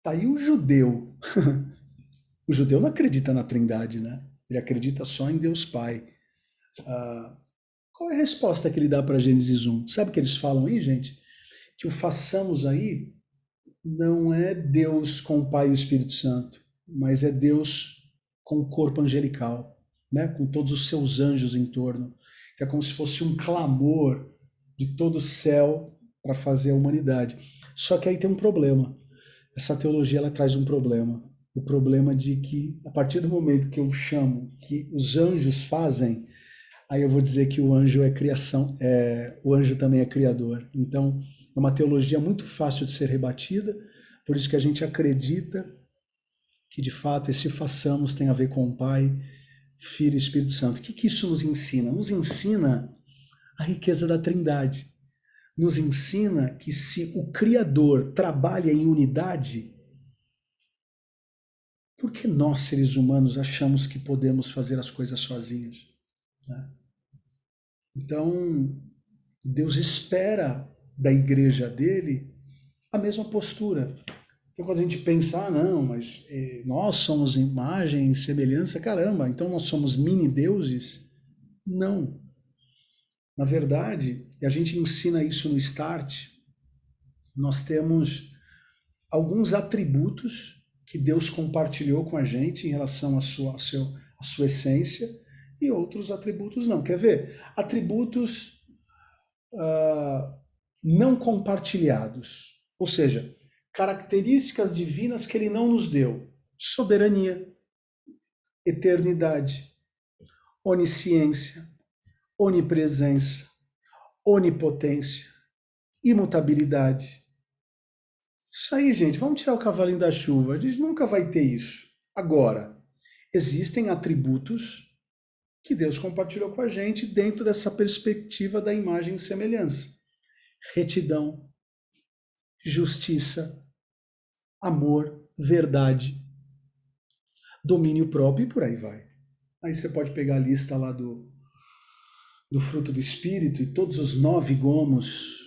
Tá aí o judeu. O judeu não acredita na Trindade, né? Ele acredita só em Deus Pai. Qual é a resposta que ele dá para Gênesis 1? Sabe o que eles falam aí, gente? Que o façamos aí não é Deus com o Pai e o Espírito Santo, mas é Deus com o corpo angelical, né? Com todos os seus anjos em torno. É como se fosse um clamor de todo o céu para fazer a humanidade. Só que aí tem um problema. Essa teologia ela traz um problema. O problema de que, a partir do momento que eu chamo que os anjos fazem, aí eu vou dizer que o anjo é criação, o anjo também é criador. Então, é uma teologia muito fácil de ser rebatida, por isso que a gente acredita que, de fato, esse façamos tem a ver com o Pai, Filho e Espírito Santo. O que isso nos ensina? Nos ensina a riqueza da Trindade. Nos ensina que se o Criador trabalha em unidade, por que nós, seres humanos, achamos que podemos fazer as coisas sozinhos? Né? Então, Deus espera da igreja dele a mesma postura. Então, quando a gente pensa, não, mas nós somos imagem e semelhança, caramba, então nós somos mini-deuses? Não. Na verdade, e a gente ensina isso no Start, nós temos alguns atributos que Deus compartilhou com a gente em relação à sua essência e outros atributos não. Quer ver? Atributos não compartilhados, ou seja, características divinas que ele não nos deu. Soberania, eternidade, onisciência, onipresença, onipotência, imutabilidade. Isso aí, gente, vamos tirar o cavalinho da chuva. A gente nunca vai ter isso. Agora, existem atributos que Deus compartilhou com a gente dentro dessa perspectiva da imagem e semelhança. Retidão, justiça, amor, verdade, domínio próprio e por aí vai. Aí você pode pegar a lista lá do fruto do Espírito e todos os 9 gomos,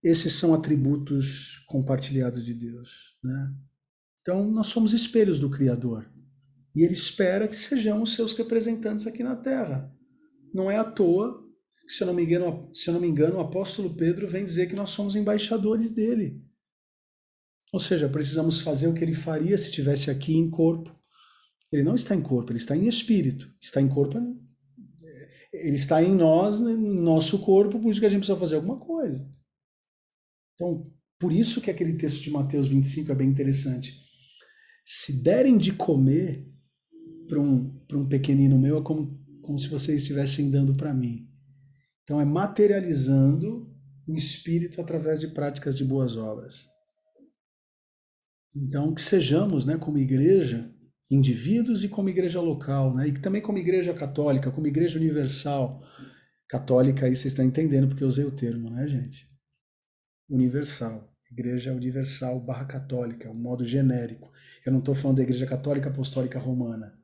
esses são atributos compartilhados de Deus, né? Então, nós somos espelhos do Criador. E Ele espera que sejamos seus representantes aqui na Terra. Não é à toa que, se eu não me engano, o apóstolo Pedro vem dizer que nós somos embaixadores dele. Ou seja, precisamos fazer o que ele faria se estivesse aqui em corpo. Ele não está em corpo, ele está em espírito. Está em corpo, ele está em nós, em nosso corpo, por isso que a gente precisa fazer alguma coisa. Então, por isso que aquele texto de Mateus 25 é bem interessante. Se derem de comer para um pequenino meu, é como se vocês estivessem dando para mim. Então, é materializando o Espírito através de práticas de boas obras. Então, que sejamos, né, como igreja, indivíduos e como igreja local, né, e também como igreja católica, como igreja universal. Católica, aí vocês estão entendendo porque eu usei o termo, né, gente? Universal. Igreja universal / católica, um modo genérico. Eu não estou falando da igreja católica apostólica romana.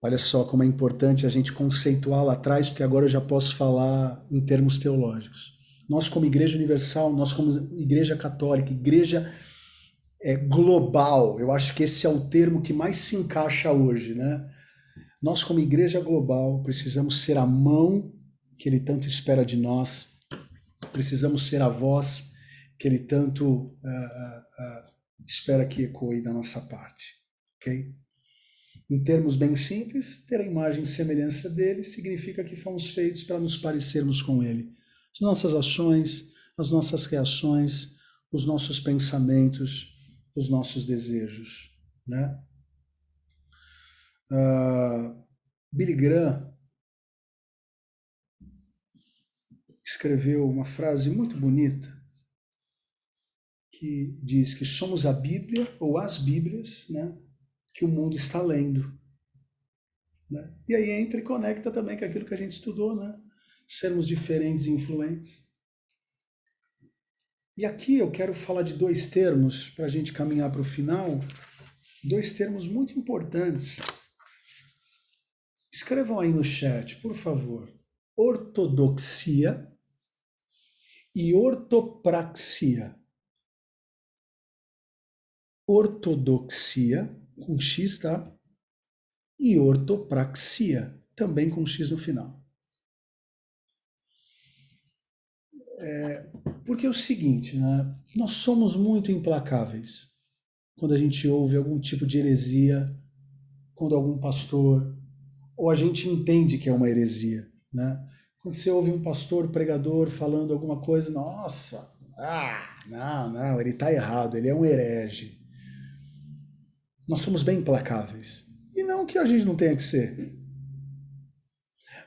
Olha só como é importante a gente conceituar lá atrás, porque agora eu já posso falar em termos teológicos. Nós como igreja universal, nós como igreja católica, igreja global, eu acho que esse é o termo que mais se encaixa hoje, né? Nós como igreja global precisamos ser a mão que ele tanto espera de nós, precisamos ser a voz que ele tanto espera que ecoe da nossa parte, ok? Em termos bem simples, ter a imagem e semelhança dele significa que fomos feitos para nos parecermos com ele. As nossas ações, as nossas reações, os nossos pensamentos, os nossos desejos, né? Billy Graham escreveu uma frase muito bonita que diz que somos a Bíblia ou as Bíblias, né, que o mundo está lendo. Né? E aí entra e conecta também com aquilo que a gente estudou, né? Sermos diferentes e influentes. E aqui eu quero falar de 2 termos para a gente caminhar para o final, 2 termos muito importantes, Escrevam aí no chat, por favor. Ortodoxia e ortopraxia. Ortodoxia, com X, tá? E ortopraxia, também com X no final. Porque é o seguinte, né? Nós somos muito implacáveis quando a gente ouve algum tipo de heresia, quando algum pastor, ou a gente entende que é uma heresia, né? Quando você ouve um pastor, pregador falando alguma coisa, nossa, não, ele está errado, ele é um herege. Nós somos bem implacáveis. E não que a gente não tenha que ser.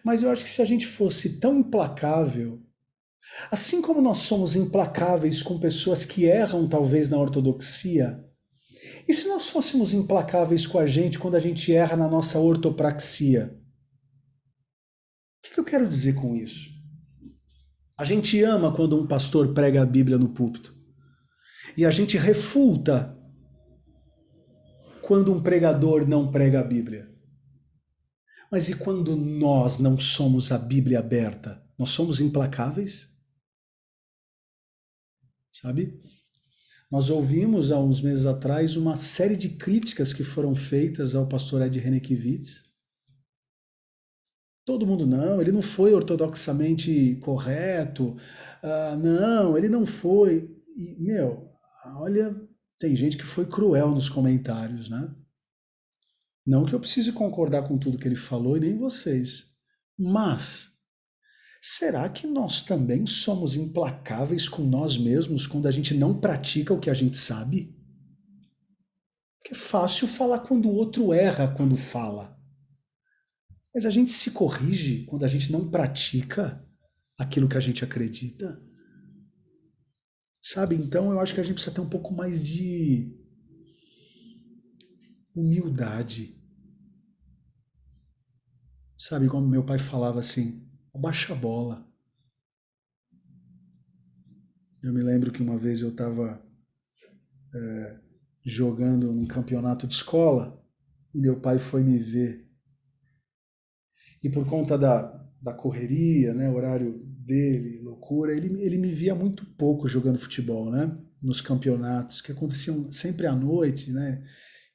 Mas eu acho que se a gente fosse tão implacável, assim como nós somos implacáveis com pessoas que erram talvez na ortodoxia, e se nós fôssemos implacáveis com a gente quando a gente erra na nossa ortopraxia? O que eu quero dizer com isso? A gente ama quando um pastor prega a Bíblia no púlpito. E a gente refuta quando um pregador não prega a Bíblia. Mas e quando nós não somos a Bíblia aberta? Nós somos implacáveis? Sabe? Nós ouvimos há uns meses atrás uma série de críticas que foram feitas ao pastor Ed Renekiewicz. Todo mundo, não, ele não foi ortodoxamente correto, não, ele não foi. E, olha, tem gente que foi cruel nos comentários, né? Não que eu precise concordar com tudo que ele falou e nem vocês, mas será que nós também somos implacáveis com nós mesmos quando a gente não pratica o que a gente sabe? Porque é fácil falar quando o outro erra quando fala. Mas a gente se corrige quando a gente não pratica aquilo que a gente acredita. Sabe? Então eu acho que a gente precisa ter um pouco mais de humildade. Sabe, como meu pai falava assim, abaixa a bola. Eu me lembro que uma vez eu estava jogando num campeonato de escola e meu pai foi me ver. E por conta da correria, né, horário dele, loucura, ele me via muito pouco jogando futebol, né? Nos campeonatos, que aconteciam sempre à noite, né?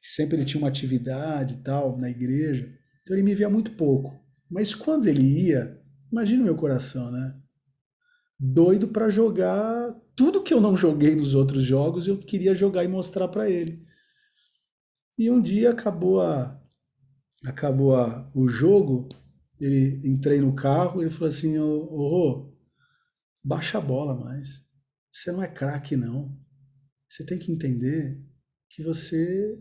Sempre ele tinha uma atividade e tal na igreja. Então ele me via muito pouco. Mas quando ele ia, imagina o meu coração, né? Doido para jogar tudo que eu não joguei nos outros jogos, eu queria jogar e mostrar para ele. E um dia o jogo, ele entrei no carro, ele falou assim, ô Rô, baixa a bola mais. Você não é craque não. Você tem que entender que você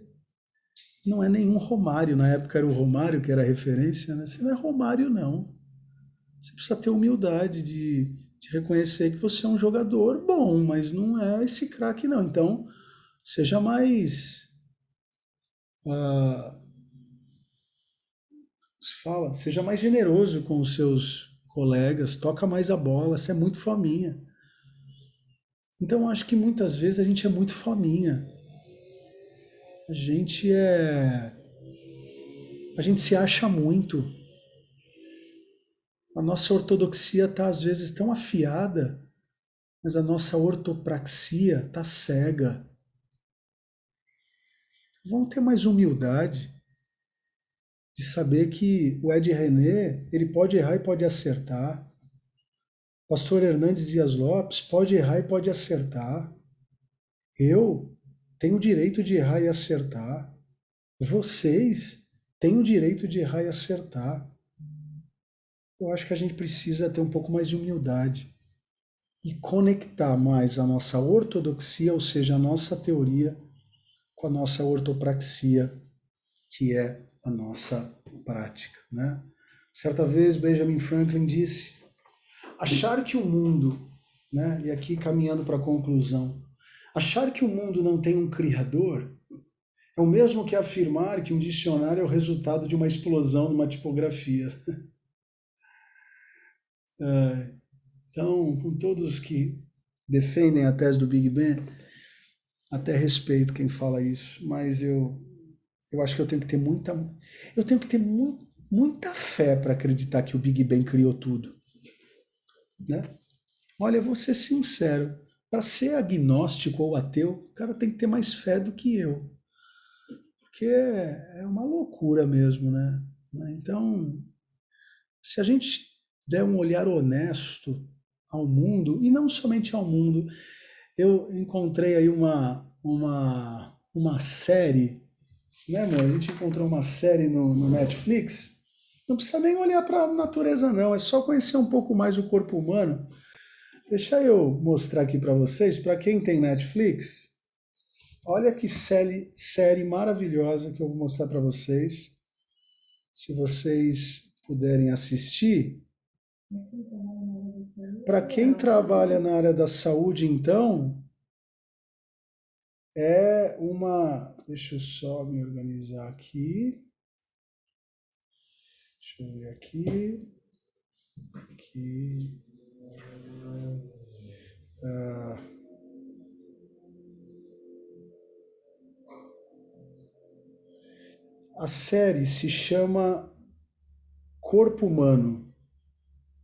não é nenhum Romário. Na época era o Romário que era a referência, né? Você não é Romário não. Você precisa ter humildade de reconhecer que você é um jogador bom, mas não é esse craque não. Então, seja mais uh, seja mais generoso com os seus colegas, toca mais a bola, você é muito fominha. Então, acho que muitas vezes a gente é muito fominha. A gente é. A gente se acha muito. A nossa ortodoxia está às vezes tão afiada, mas a nossa ortopraxia está cega. Vamos ter mais humildade de saber que o Ed René, ele pode errar e pode acertar. Pastor Hernandes Dias Lopes pode errar e pode acertar. Eu tenho o direito de errar e acertar. Vocês têm o direito de errar e acertar. Eu acho que a gente precisa ter um pouco mais de humildade e conectar mais a nossa ortodoxia, ou seja, a nossa teoria, com a nossa ortopraxia, que é a nossa prática, né? Certa vez Benjamin Franklin disse: achar que o mundo, né? E aqui caminhando para a conclusão, achar que o mundo não tem um criador é o mesmo que afirmar que um dicionário é o resultado de uma explosão numa tipografia. Então, com todos que defendem a tese do Big Bang, até respeito quem fala isso, mas eu acho que eu tenho que ter muita fé para acreditar que o Big Bang criou tudo, né? Olha, eu vou ser sincero, para ser agnóstico ou ateu, o cara tem que ter mais fé do que eu, porque é uma loucura mesmo, né? Então, se a gente der um olhar honesto ao mundo, e não somente ao mundo, eu encontrei aí uma série, né, amor? A gente encontrou uma série no Netflix. Não precisa nem olhar para a natureza, não. É só conhecer um pouco mais o corpo humano. Deixa eu mostrar aqui para vocês. Para quem tem Netflix, olha que série maravilhosa que eu vou mostrar para vocês. Se vocês puderem assistir. Para quem trabalha na área da saúde, então, é uma. Deixa eu só me organizar aqui. Deixa eu ver aqui. Aqui. A série se chama Corpo Humano,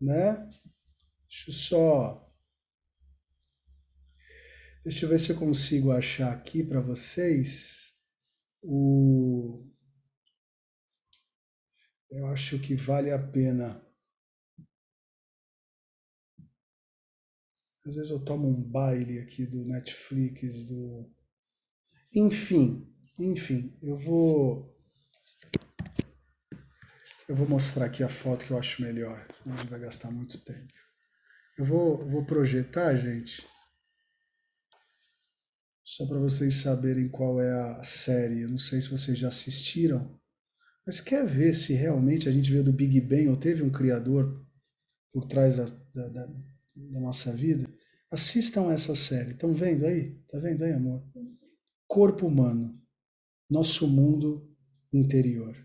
né? Deixa eu só. Deixa eu ver se eu consigo achar aqui para vocês o. Eu acho que vale a pena. Às vezes eu tomo um baile aqui do Netflix, do. Enfim, eu vou mostrar aqui a foto que eu acho melhor, senão a gente vai gastar muito tempo. Eu vou projetar, gente, só para vocês saberem qual é a série. Eu não sei se vocês já assistiram, mas quer ver se realmente a gente veio do Big Bang ou teve um criador por trás da nossa vida? Assistam essa série. Estão vendo aí? Tá vendo aí, amor? Corpo Humano, Nosso Mundo Interior.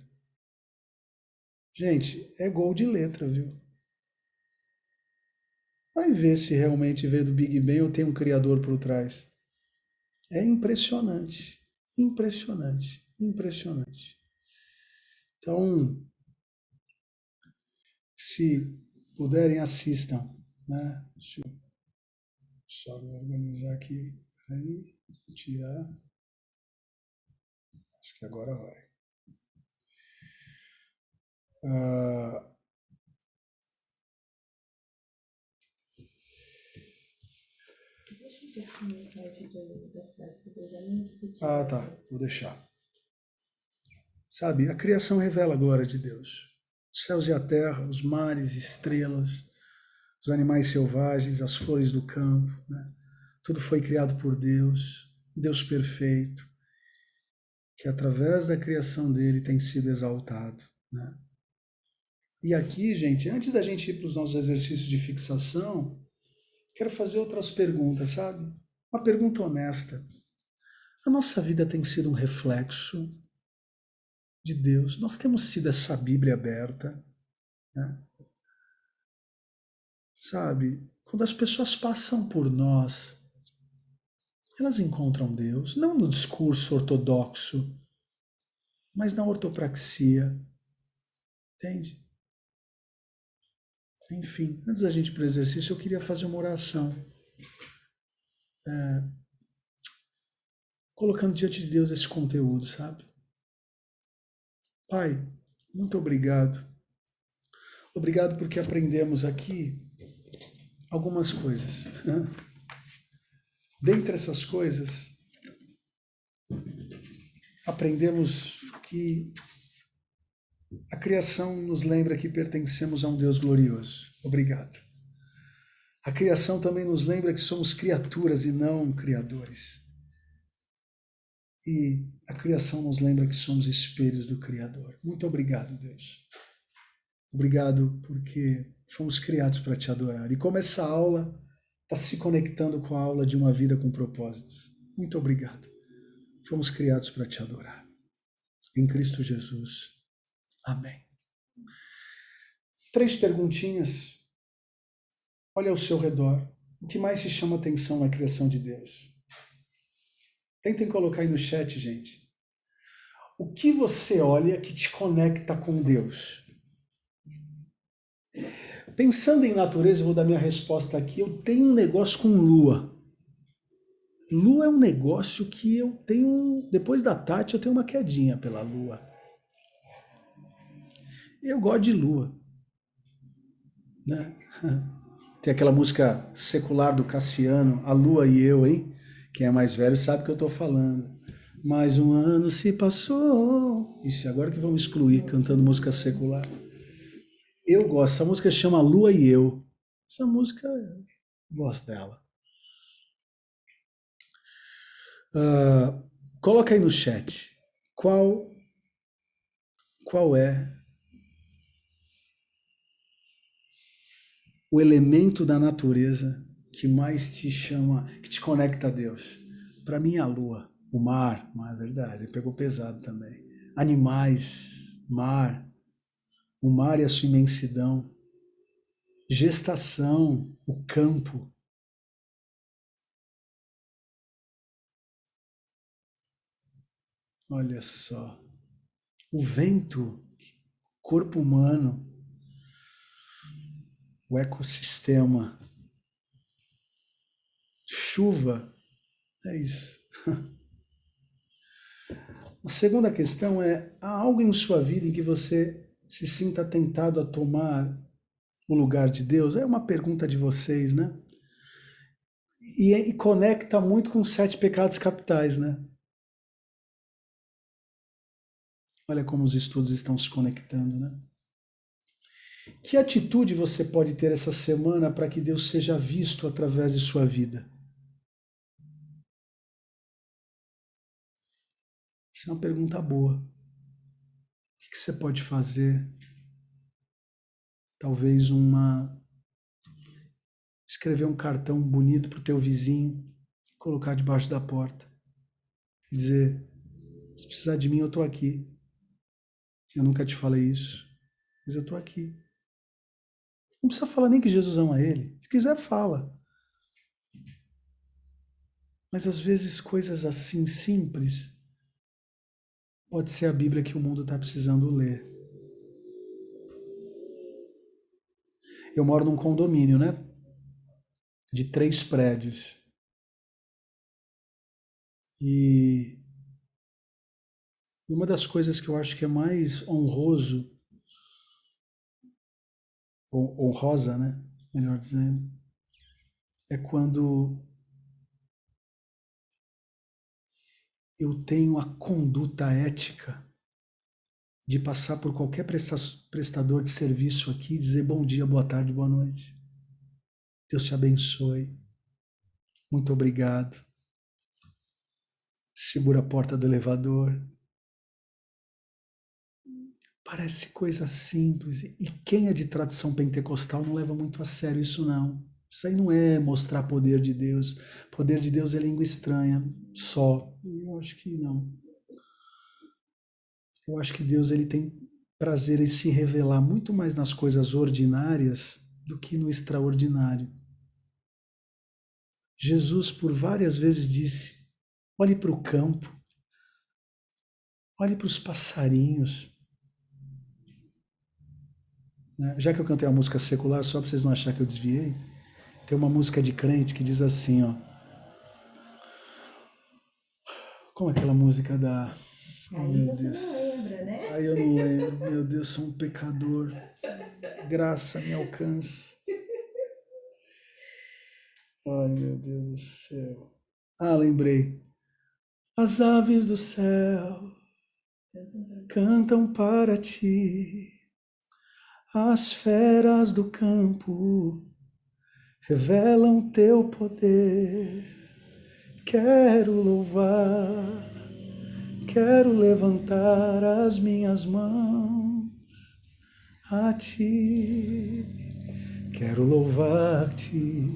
Gente, é gol de letra, viu? Vai ver se realmente veio do Big Bang ou tem um criador por trás. É impressionante, impressionante, impressionante. Então, se puderem, assistam, né? Deixa eu só me organizar aqui. Aí, tirar. Acho que agora vai. Ah, tá. Vou deixar. Sabe, a criação revela a glória de Deus. Os céus e a terra, os mares, estrelas, os animais selvagens, as flores do campo, né? Tudo foi criado por Deus, Deus perfeito, que através da criação dele tem sido exaltado, né? E aqui, gente, antes da gente ir para os nossos exercícios de fixação, quero fazer outras perguntas, sabe? Uma pergunta honesta. A nossa vida tem sido um reflexo de Deus? Nós temos sido essa Bíblia aberta, né? Sabe? Quando as pessoas passam por nós, elas encontram Deus, não no discurso ortodoxo, mas na ortopraxia, entende? Enfim, antes da gente ir para o exercício, eu queria fazer uma oração, colocando diante de Deus esse conteúdo, sabe? Pai, muito obrigado. Obrigado porque aprendemos aqui algumas coisas, né? Dentre essas coisas, aprendemos que a criação nos lembra que pertencemos a um Deus glorioso. Obrigado. A criação também nos lembra que somos criaturas e não criadores. E a criação nos lembra que somos espelhos do Criador. Muito obrigado, Deus. Obrigado porque fomos criados para te adorar. E como essa aula está se conectando com a aula de uma vida com propósitos. Muito obrigado. Fomos criados para te adorar. Em Cristo Jesus. Amém. 3 perguntinhas. Olha ao seu redor. O que mais te chama atenção na criação de Deus? Tentem colocar aí no chat, gente. O que você olha que te conecta com Deus? Pensando em natureza, eu vou dar minha resposta aqui. Eu tenho um negócio com lua. Lua é um negócio que eu tenho, depois da Tati, eu tenho uma quedinha pela lua. Eu gosto de lua, né? Tem aquela música secular do Cassiano, A Lua e Eu, hein? Quem é mais velho sabe o que eu tô falando. Mais um ano se passou. Ixi, agora que vamos excluir cantando música secular. Eu gosto, essa música chama Lua e Eu. Essa música, eu gosto dela. Coloca aí no chat. Qual é o elemento da natureza que mais te chama, que te conecta a Deus? Para mim, a lua, o mar, é verdade, ele pegou pesado também. Animais, mar, o mar e a sua imensidão, gestação, o campo. Olha só, o vento, corpo humano, o ecossistema, chuva, é isso. A segunda questão é: há algo em sua vida em que você se sinta tentado a tomar o lugar de Deus? É uma pergunta de vocês, né? E conecta muito com os 7 pecados capitais, né? Olha como os estudos estão se conectando, né? Que atitude você pode ter essa semana para que Deus seja visto através de sua vida? Essa é uma pergunta boa. O que você pode fazer? Talvez escrever um cartão bonito para o teu vizinho, colocar debaixo da porta e dizer: se precisar de mim, eu estou aqui. Eu nunca te falei isso, mas eu estou aqui. Não precisa falar nem que Jesus ama ele. Se quiser, fala. Mas às vezes coisas assim simples pode ser a Bíblia que o mundo está precisando ler. Eu moro num condomínio, né? De 3 prédios. E uma das coisas que eu acho que é mais honroso, ou honrosa, né? Melhor dizendo, é quando eu tenho a conduta ética de passar por qualquer prestador de serviço aqui e dizer bom dia, boa tarde, boa noite. Deus te abençoe. Muito obrigado. Segura a porta do elevador. Parece coisa simples. E quem é de tradição pentecostal não leva muito a sério isso, não. Isso aí não é mostrar poder de Deus. Poder de Deus é língua estranha só. Eu acho que não. Eu acho que Deus ele tem prazer em se revelar muito mais nas coisas ordinárias do que no extraordinário. Jesus por várias vezes disse: olhe para o campo, olhe para os passarinhos. Já que eu cantei a música secular, só para vocês não acharem que eu desviei, tem uma música de crente que diz assim, ó. Como é aquela música da... Aí meu você Deus. Não lembra, né? Aí eu não lembro. Meu Deus, sou um pecador. Graça me alcance. Ai, meu Deus do céu. Ah, lembrei. As aves do céu cantam para ti. As feras do campo revelam teu poder. Quero louvar, quero levantar as minhas mãos a ti. Quero louvar-te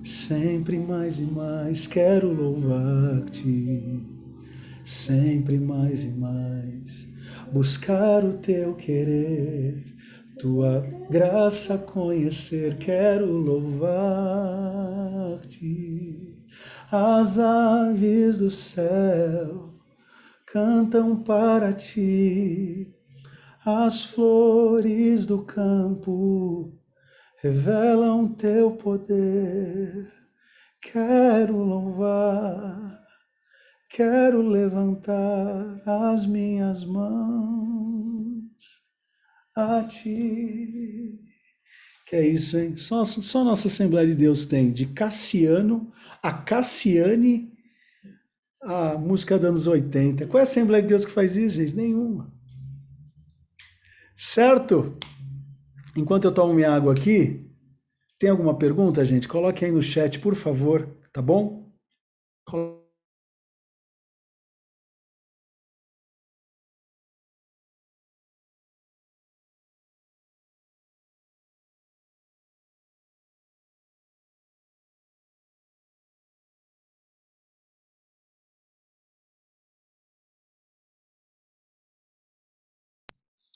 sempre mais e mais. Quero louvar-te sempre mais e mais. Buscar o teu querer, tua graça conhecer. Quero louvar-te. As aves do céu cantam para ti. As flores do campo revelam teu poder. Quero louvar, quero levantar as minhas mãos a ti. Que é isso, hein? Só nossa Assembleia de Deus tem, de Cassiano a Cassiane, a música dos anos 80. Qual é a Assembleia de Deus que faz isso, gente? Nenhuma. Certo? Enquanto eu tomo minha água aqui, tem alguma pergunta, gente? Coloque aí no chat, por favor, tá bom?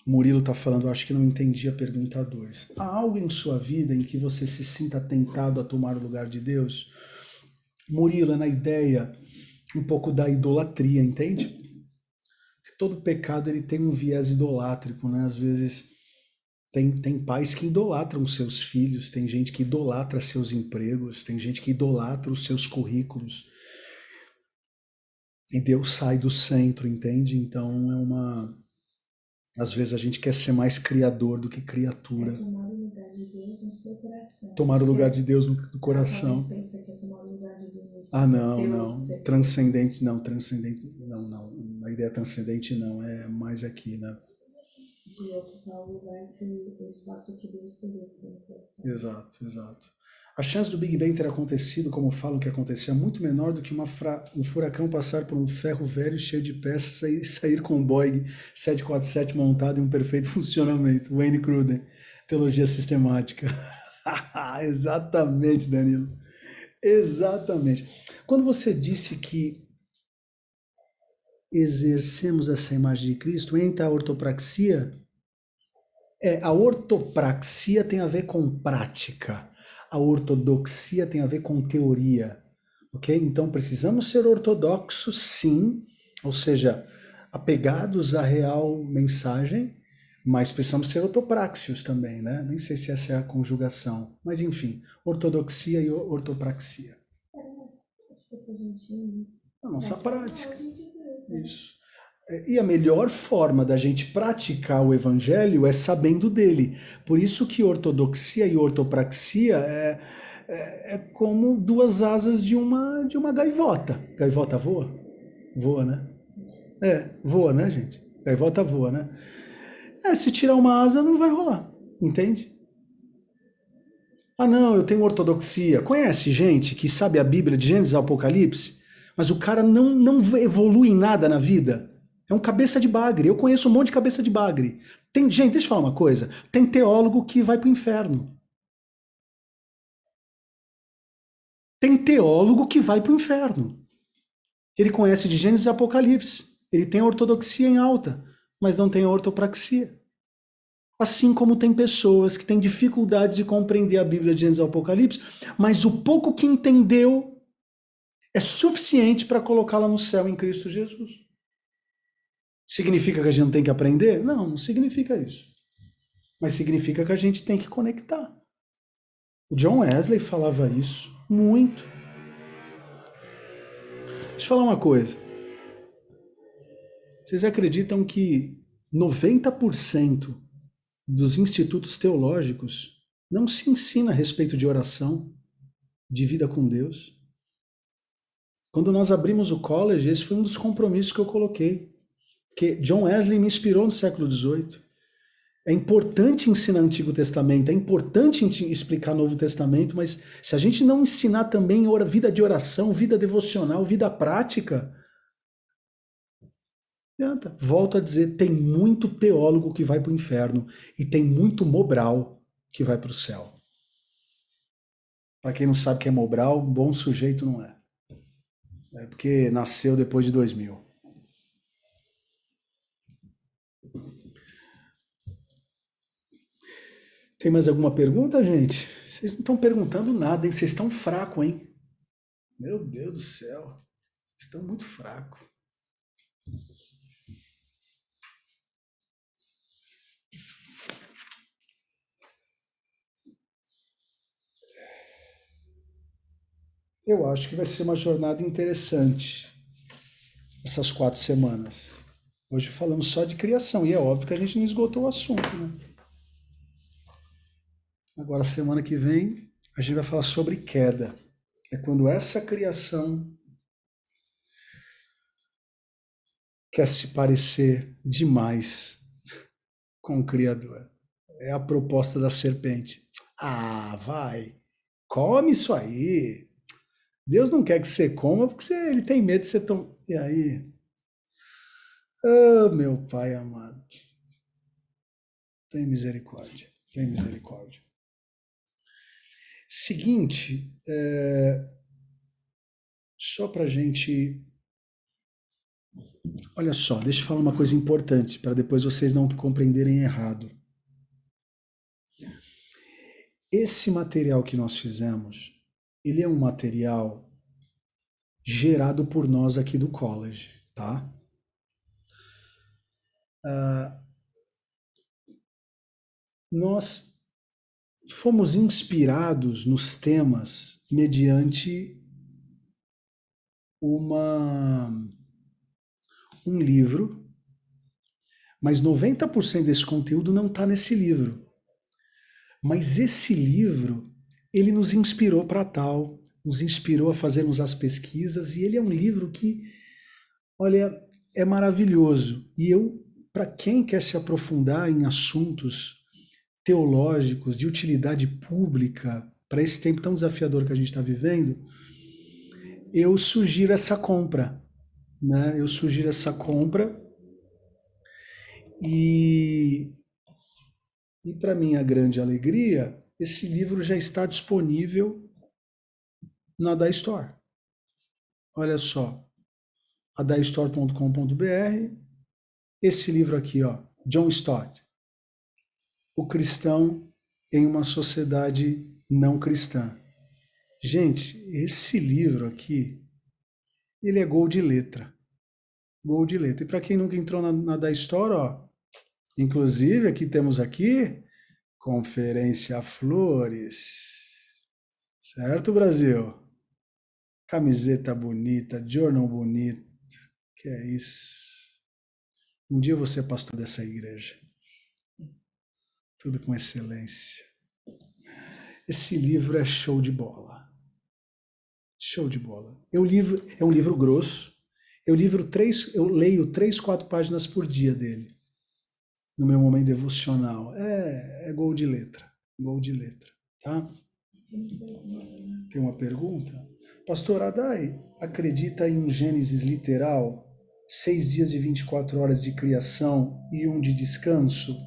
Murilo está falando, acho que não entendi a pergunta 2. Há algo em sua vida em que você se sinta tentado a tomar o lugar de Deus? Murilo, é na ideia um pouco da idolatria, entende? Que todo pecado ele tem um viés idolátrico, né? Às vezes tem pais que idolatram seus filhos, tem gente que idolatra seus empregos, tem gente que idolatra os seus currículos. E Deus sai do centro, entende? Então é uma... Às vezes a gente quer ser mais criador do que criatura. É tomar o lugar de Deus no seu coração. Tomar o lugar de Deus no coração. Pensa que é tomar o lugar de Deus. Não. Transcendente, não. A ideia transcendente não, é mais aqui, né? De ocupar o lugar o espaço que Deus te deu no coração. Exato. A chance do Big Bang ter acontecido, como falam que aconteceu, é muito menor do que um furacão passar por um ferro velho cheio de peças e sair com um Boeing 747 montado em um perfeito funcionamento. Wayne Cruden, Teologia Sistemática. Exatamente, Danilo. Exatamente. Quando você disse que exercemos essa imagem de Cristo, entra a ortopraxia. A ortopraxia tem a ver com prática. A ortodoxia tem a ver com teoria, ok? Então precisamos ser ortodoxos, sim, ou seja, apegados à real mensagem, mas precisamos ser ortopraxios também, né? Nem sei se essa é a conjugação, mas enfim, ortodoxia e ortopraxia. A nossa prática. Isso. E a melhor forma da gente praticar o evangelho é sabendo dele. Por isso que ortodoxia e ortopraxia é como duas asas de uma gaivota. Gaivota voa? Voa, né? Voa, né, gente? Gaivota voa, né? Se tirar uma asa não vai rolar, entende? Ah, não, eu tenho ortodoxia. Conhece gente que sabe a Bíblia de Gênesis ao Apocalipse, mas o cara não evolui em nada na vida? É um cabeça de bagre. Eu conheço um monte de cabeça de bagre. Gente, deixa eu falar uma coisa. Tem teólogo que vai para o inferno. Tem teólogo que vai para o inferno. Ele conhece de Gênesis e Apocalipse. Ele tem a ortodoxia em alta, mas não tem a ortopraxia. Assim como tem pessoas que têm dificuldades de compreender a Bíblia de Gênesis e Apocalipse, mas o pouco que entendeu é suficiente para colocá-la no céu em Cristo Jesus. Significa que a gente não tem que aprender? Não significa isso. Mas significa que a gente tem que conectar. O John Wesley falava isso muito. Deixa eu falar uma coisa. Vocês acreditam que 90% dos institutos teológicos não se ensina a respeito de oração, de vida com Deus? Quando nós abrimos o college, esse foi um dos compromissos que eu coloquei. Que John Wesley me inspirou no século XVIII. É importante ensinar o Antigo Testamento, é importante explicar o Novo Testamento, mas se a gente não ensinar também vida de oração, vida devocional, vida prática, adianta. Volto a dizer, tem muito teólogo que vai para o inferno e tem muito Mobral que vai para o céu. Para quem não sabe o que é Mobral, um bom sujeito não é. É porque nasceu depois de 2000. Tem mais alguma pergunta, gente? Vocês não estão perguntando nada, hein? Vocês estão fracos, hein? Meu Deus do céu. Vocês estão muito fracos. Eu acho que vai ser uma jornada interessante essas 4 semanas. Hoje falamos só de criação, e é óbvio que a gente não esgotou o assunto, né? Agora, semana que vem, a gente vai falar sobre queda. É quando essa criação quer se parecer demais com o Criador. É a proposta da serpente. Ah, vai, come isso aí. Deus não quer que você coma porque ele tem medo de você tomar. E aí? Ah, meu Pai amado, tem misericórdia, tem misericórdia. Seguinte, só pra gente. Olha só, deixa eu falar uma coisa importante para depois vocês não compreenderem errado. Esse material que nós fizemos, ele é um material gerado por nós aqui do college, tá? Nós fomos inspirados nos temas mediante um livro, mas 90% desse conteúdo não está nesse livro. Mas esse livro, ele nos inspirou para tal, nos inspirou a fazermos as pesquisas, e ele é um livro que, olha, é maravilhoso. E para quem quer se aprofundar em assuntos teológicos, de utilidade pública, para esse tempo tão desafiador que a gente está vivendo, eu sugiro essa compra, né? Eu sugiro essa compra e para minha grande alegria, esse livro já está disponível na Da Store. Olha só, adaistore.com.br, esse livro aqui, ó, John Stott, O Cristão em uma Sociedade Não Cristã. Gente, esse livro aqui, ele é gol de letra. Gol de letra. E para quem nunca entrou na Da Store, ó, inclusive aqui temos aqui Conferência Flores. Certo, Brasil? Camiseta bonita, jornal bonito. Que é isso? Um dia eu vou ser pastor dessa igreja. Tudo com excelência. Esse livro é show de bola. Show de bola. É um livro grosso. Eu leio 3, 4 páginas por dia dele. No meu momento devocional. É gol de letra. Gol de letra. Tá? Tem uma pergunta? Pastor Adai, acredita em um Gênesis literal? 6 dias e 24 horas de criação e um de descanso?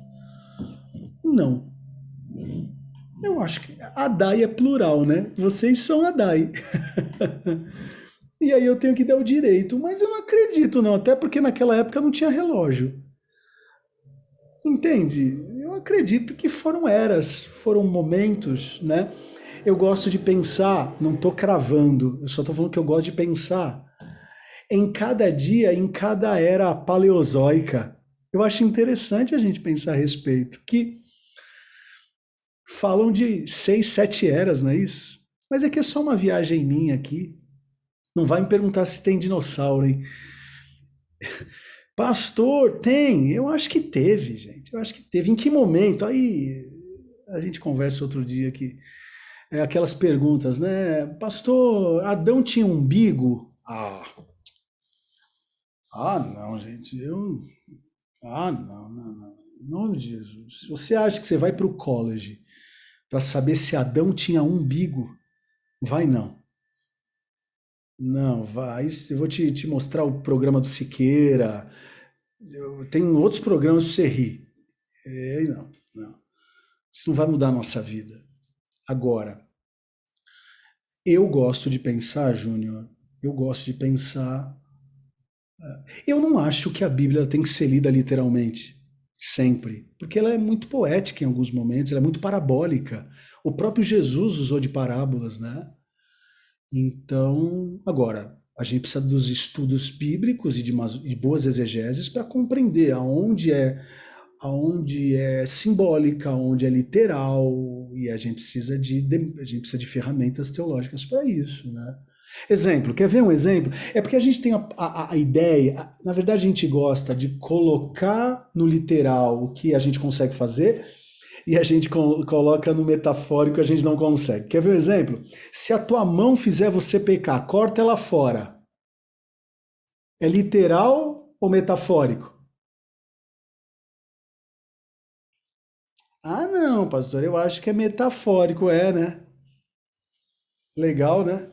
Não. Eu acho que Adai é plural, né? Vocês são Adai. E aí eu tenho que dar o direito, mas eu não acredito não, até porque naquela época não tinha relógio. Entende? Eu acredito que foram eras, foram momentos, né? Eu gosto de pensar, não estou cravando, eu só estou falando que eu gosto de pensar em cada dia, em cada era paleozoica. Eu acho interessante a gente pensar a respeito, que falam de 6, 7 eras, não é isso? Mas é que é só uma viagem minha aqui. Não vai me perguntar se tem dinossauro, hein? Pastor, tem? Eu acho que teve, gente. Eu acho que teve. Em que momento? Aí a gente conversa outro dia aqui. Aquelas perguntas, né? Pastor, Adão tinha umbigo? Não, gente. Não. Em nome de Jesus. Se você acha que você vai para o college para saber se Adão tinha umbigo, vai não. Não, vai. Eu vou te mostrar o programa do Siqueira. Tem outros programas para você rir. Não. Isso não vai mudar a nossa vida. Agora, eu gosto de pensar, Júnior, eu gosto de pensar. Eu não acho que a Bíblia tem que ser lida literalmente, sempre, porque ela é muito poética em alguns momentos, ela é muito parabólica. O próprio Jesus usou de parábolas, né? Então, agora, a gente precisa dos estudos bíblicos e de boas exegeses para compreender aonde é onde é simbólica, onde é literal, e a gente precisa de ferramentas teológicas para isso, né? Exemplo, quer ver um exemplo? É porque a gente tem a ideia, na verdade a gente gosta de colocar no literal o que a gente consegue fazer e a gente coloca no metafórico e a gente não consegue. Quer ver um exemplo? Se a tua mão fizer você pecar, corta ela fora. É literal ou metafórico? Ah, não, pastor, eu acho que é metafórico, né? Legal, né?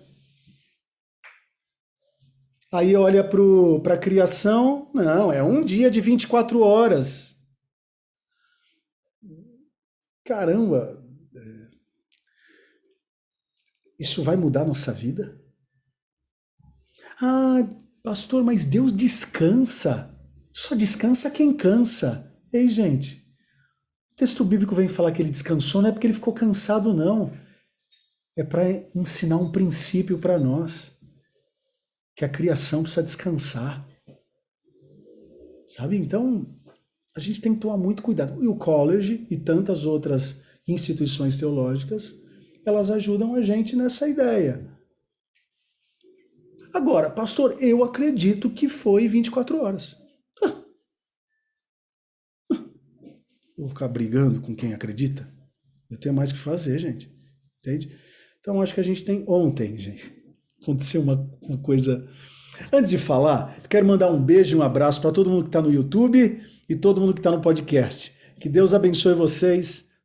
Aí olha para a criação, não, é um dia de 24 horas. Caramba, isso vai mudar a nossa vida? Ah, pastor, mas Deus descansa. Só descansa quem cansa. Ei, gente, o texto bíblico vem falar que ele descansou, não é porque ele ficou cansado, não. É para ensinar um princípio para nós, que a criação precisa descansar. Sabe? Então, a gente tem que tomar muito cuidado. E o college e tantas outras instituições teológicas, elas ajudam a gente nessa ideia. Agora, pastor, eu acredito que foi 24 horas. Eu vou ficar brigando com quem acredita? Eu tenho mais o que fazer, gente. Entende? Então, acho que a gente tem... Ontem, gente, aconteceu uma coisa... Antes de falar, quero mandar um beijo e um abraço para todo mundo que está no YouTube e todo mundo que está no podcast. Que Deus abençoe vocês.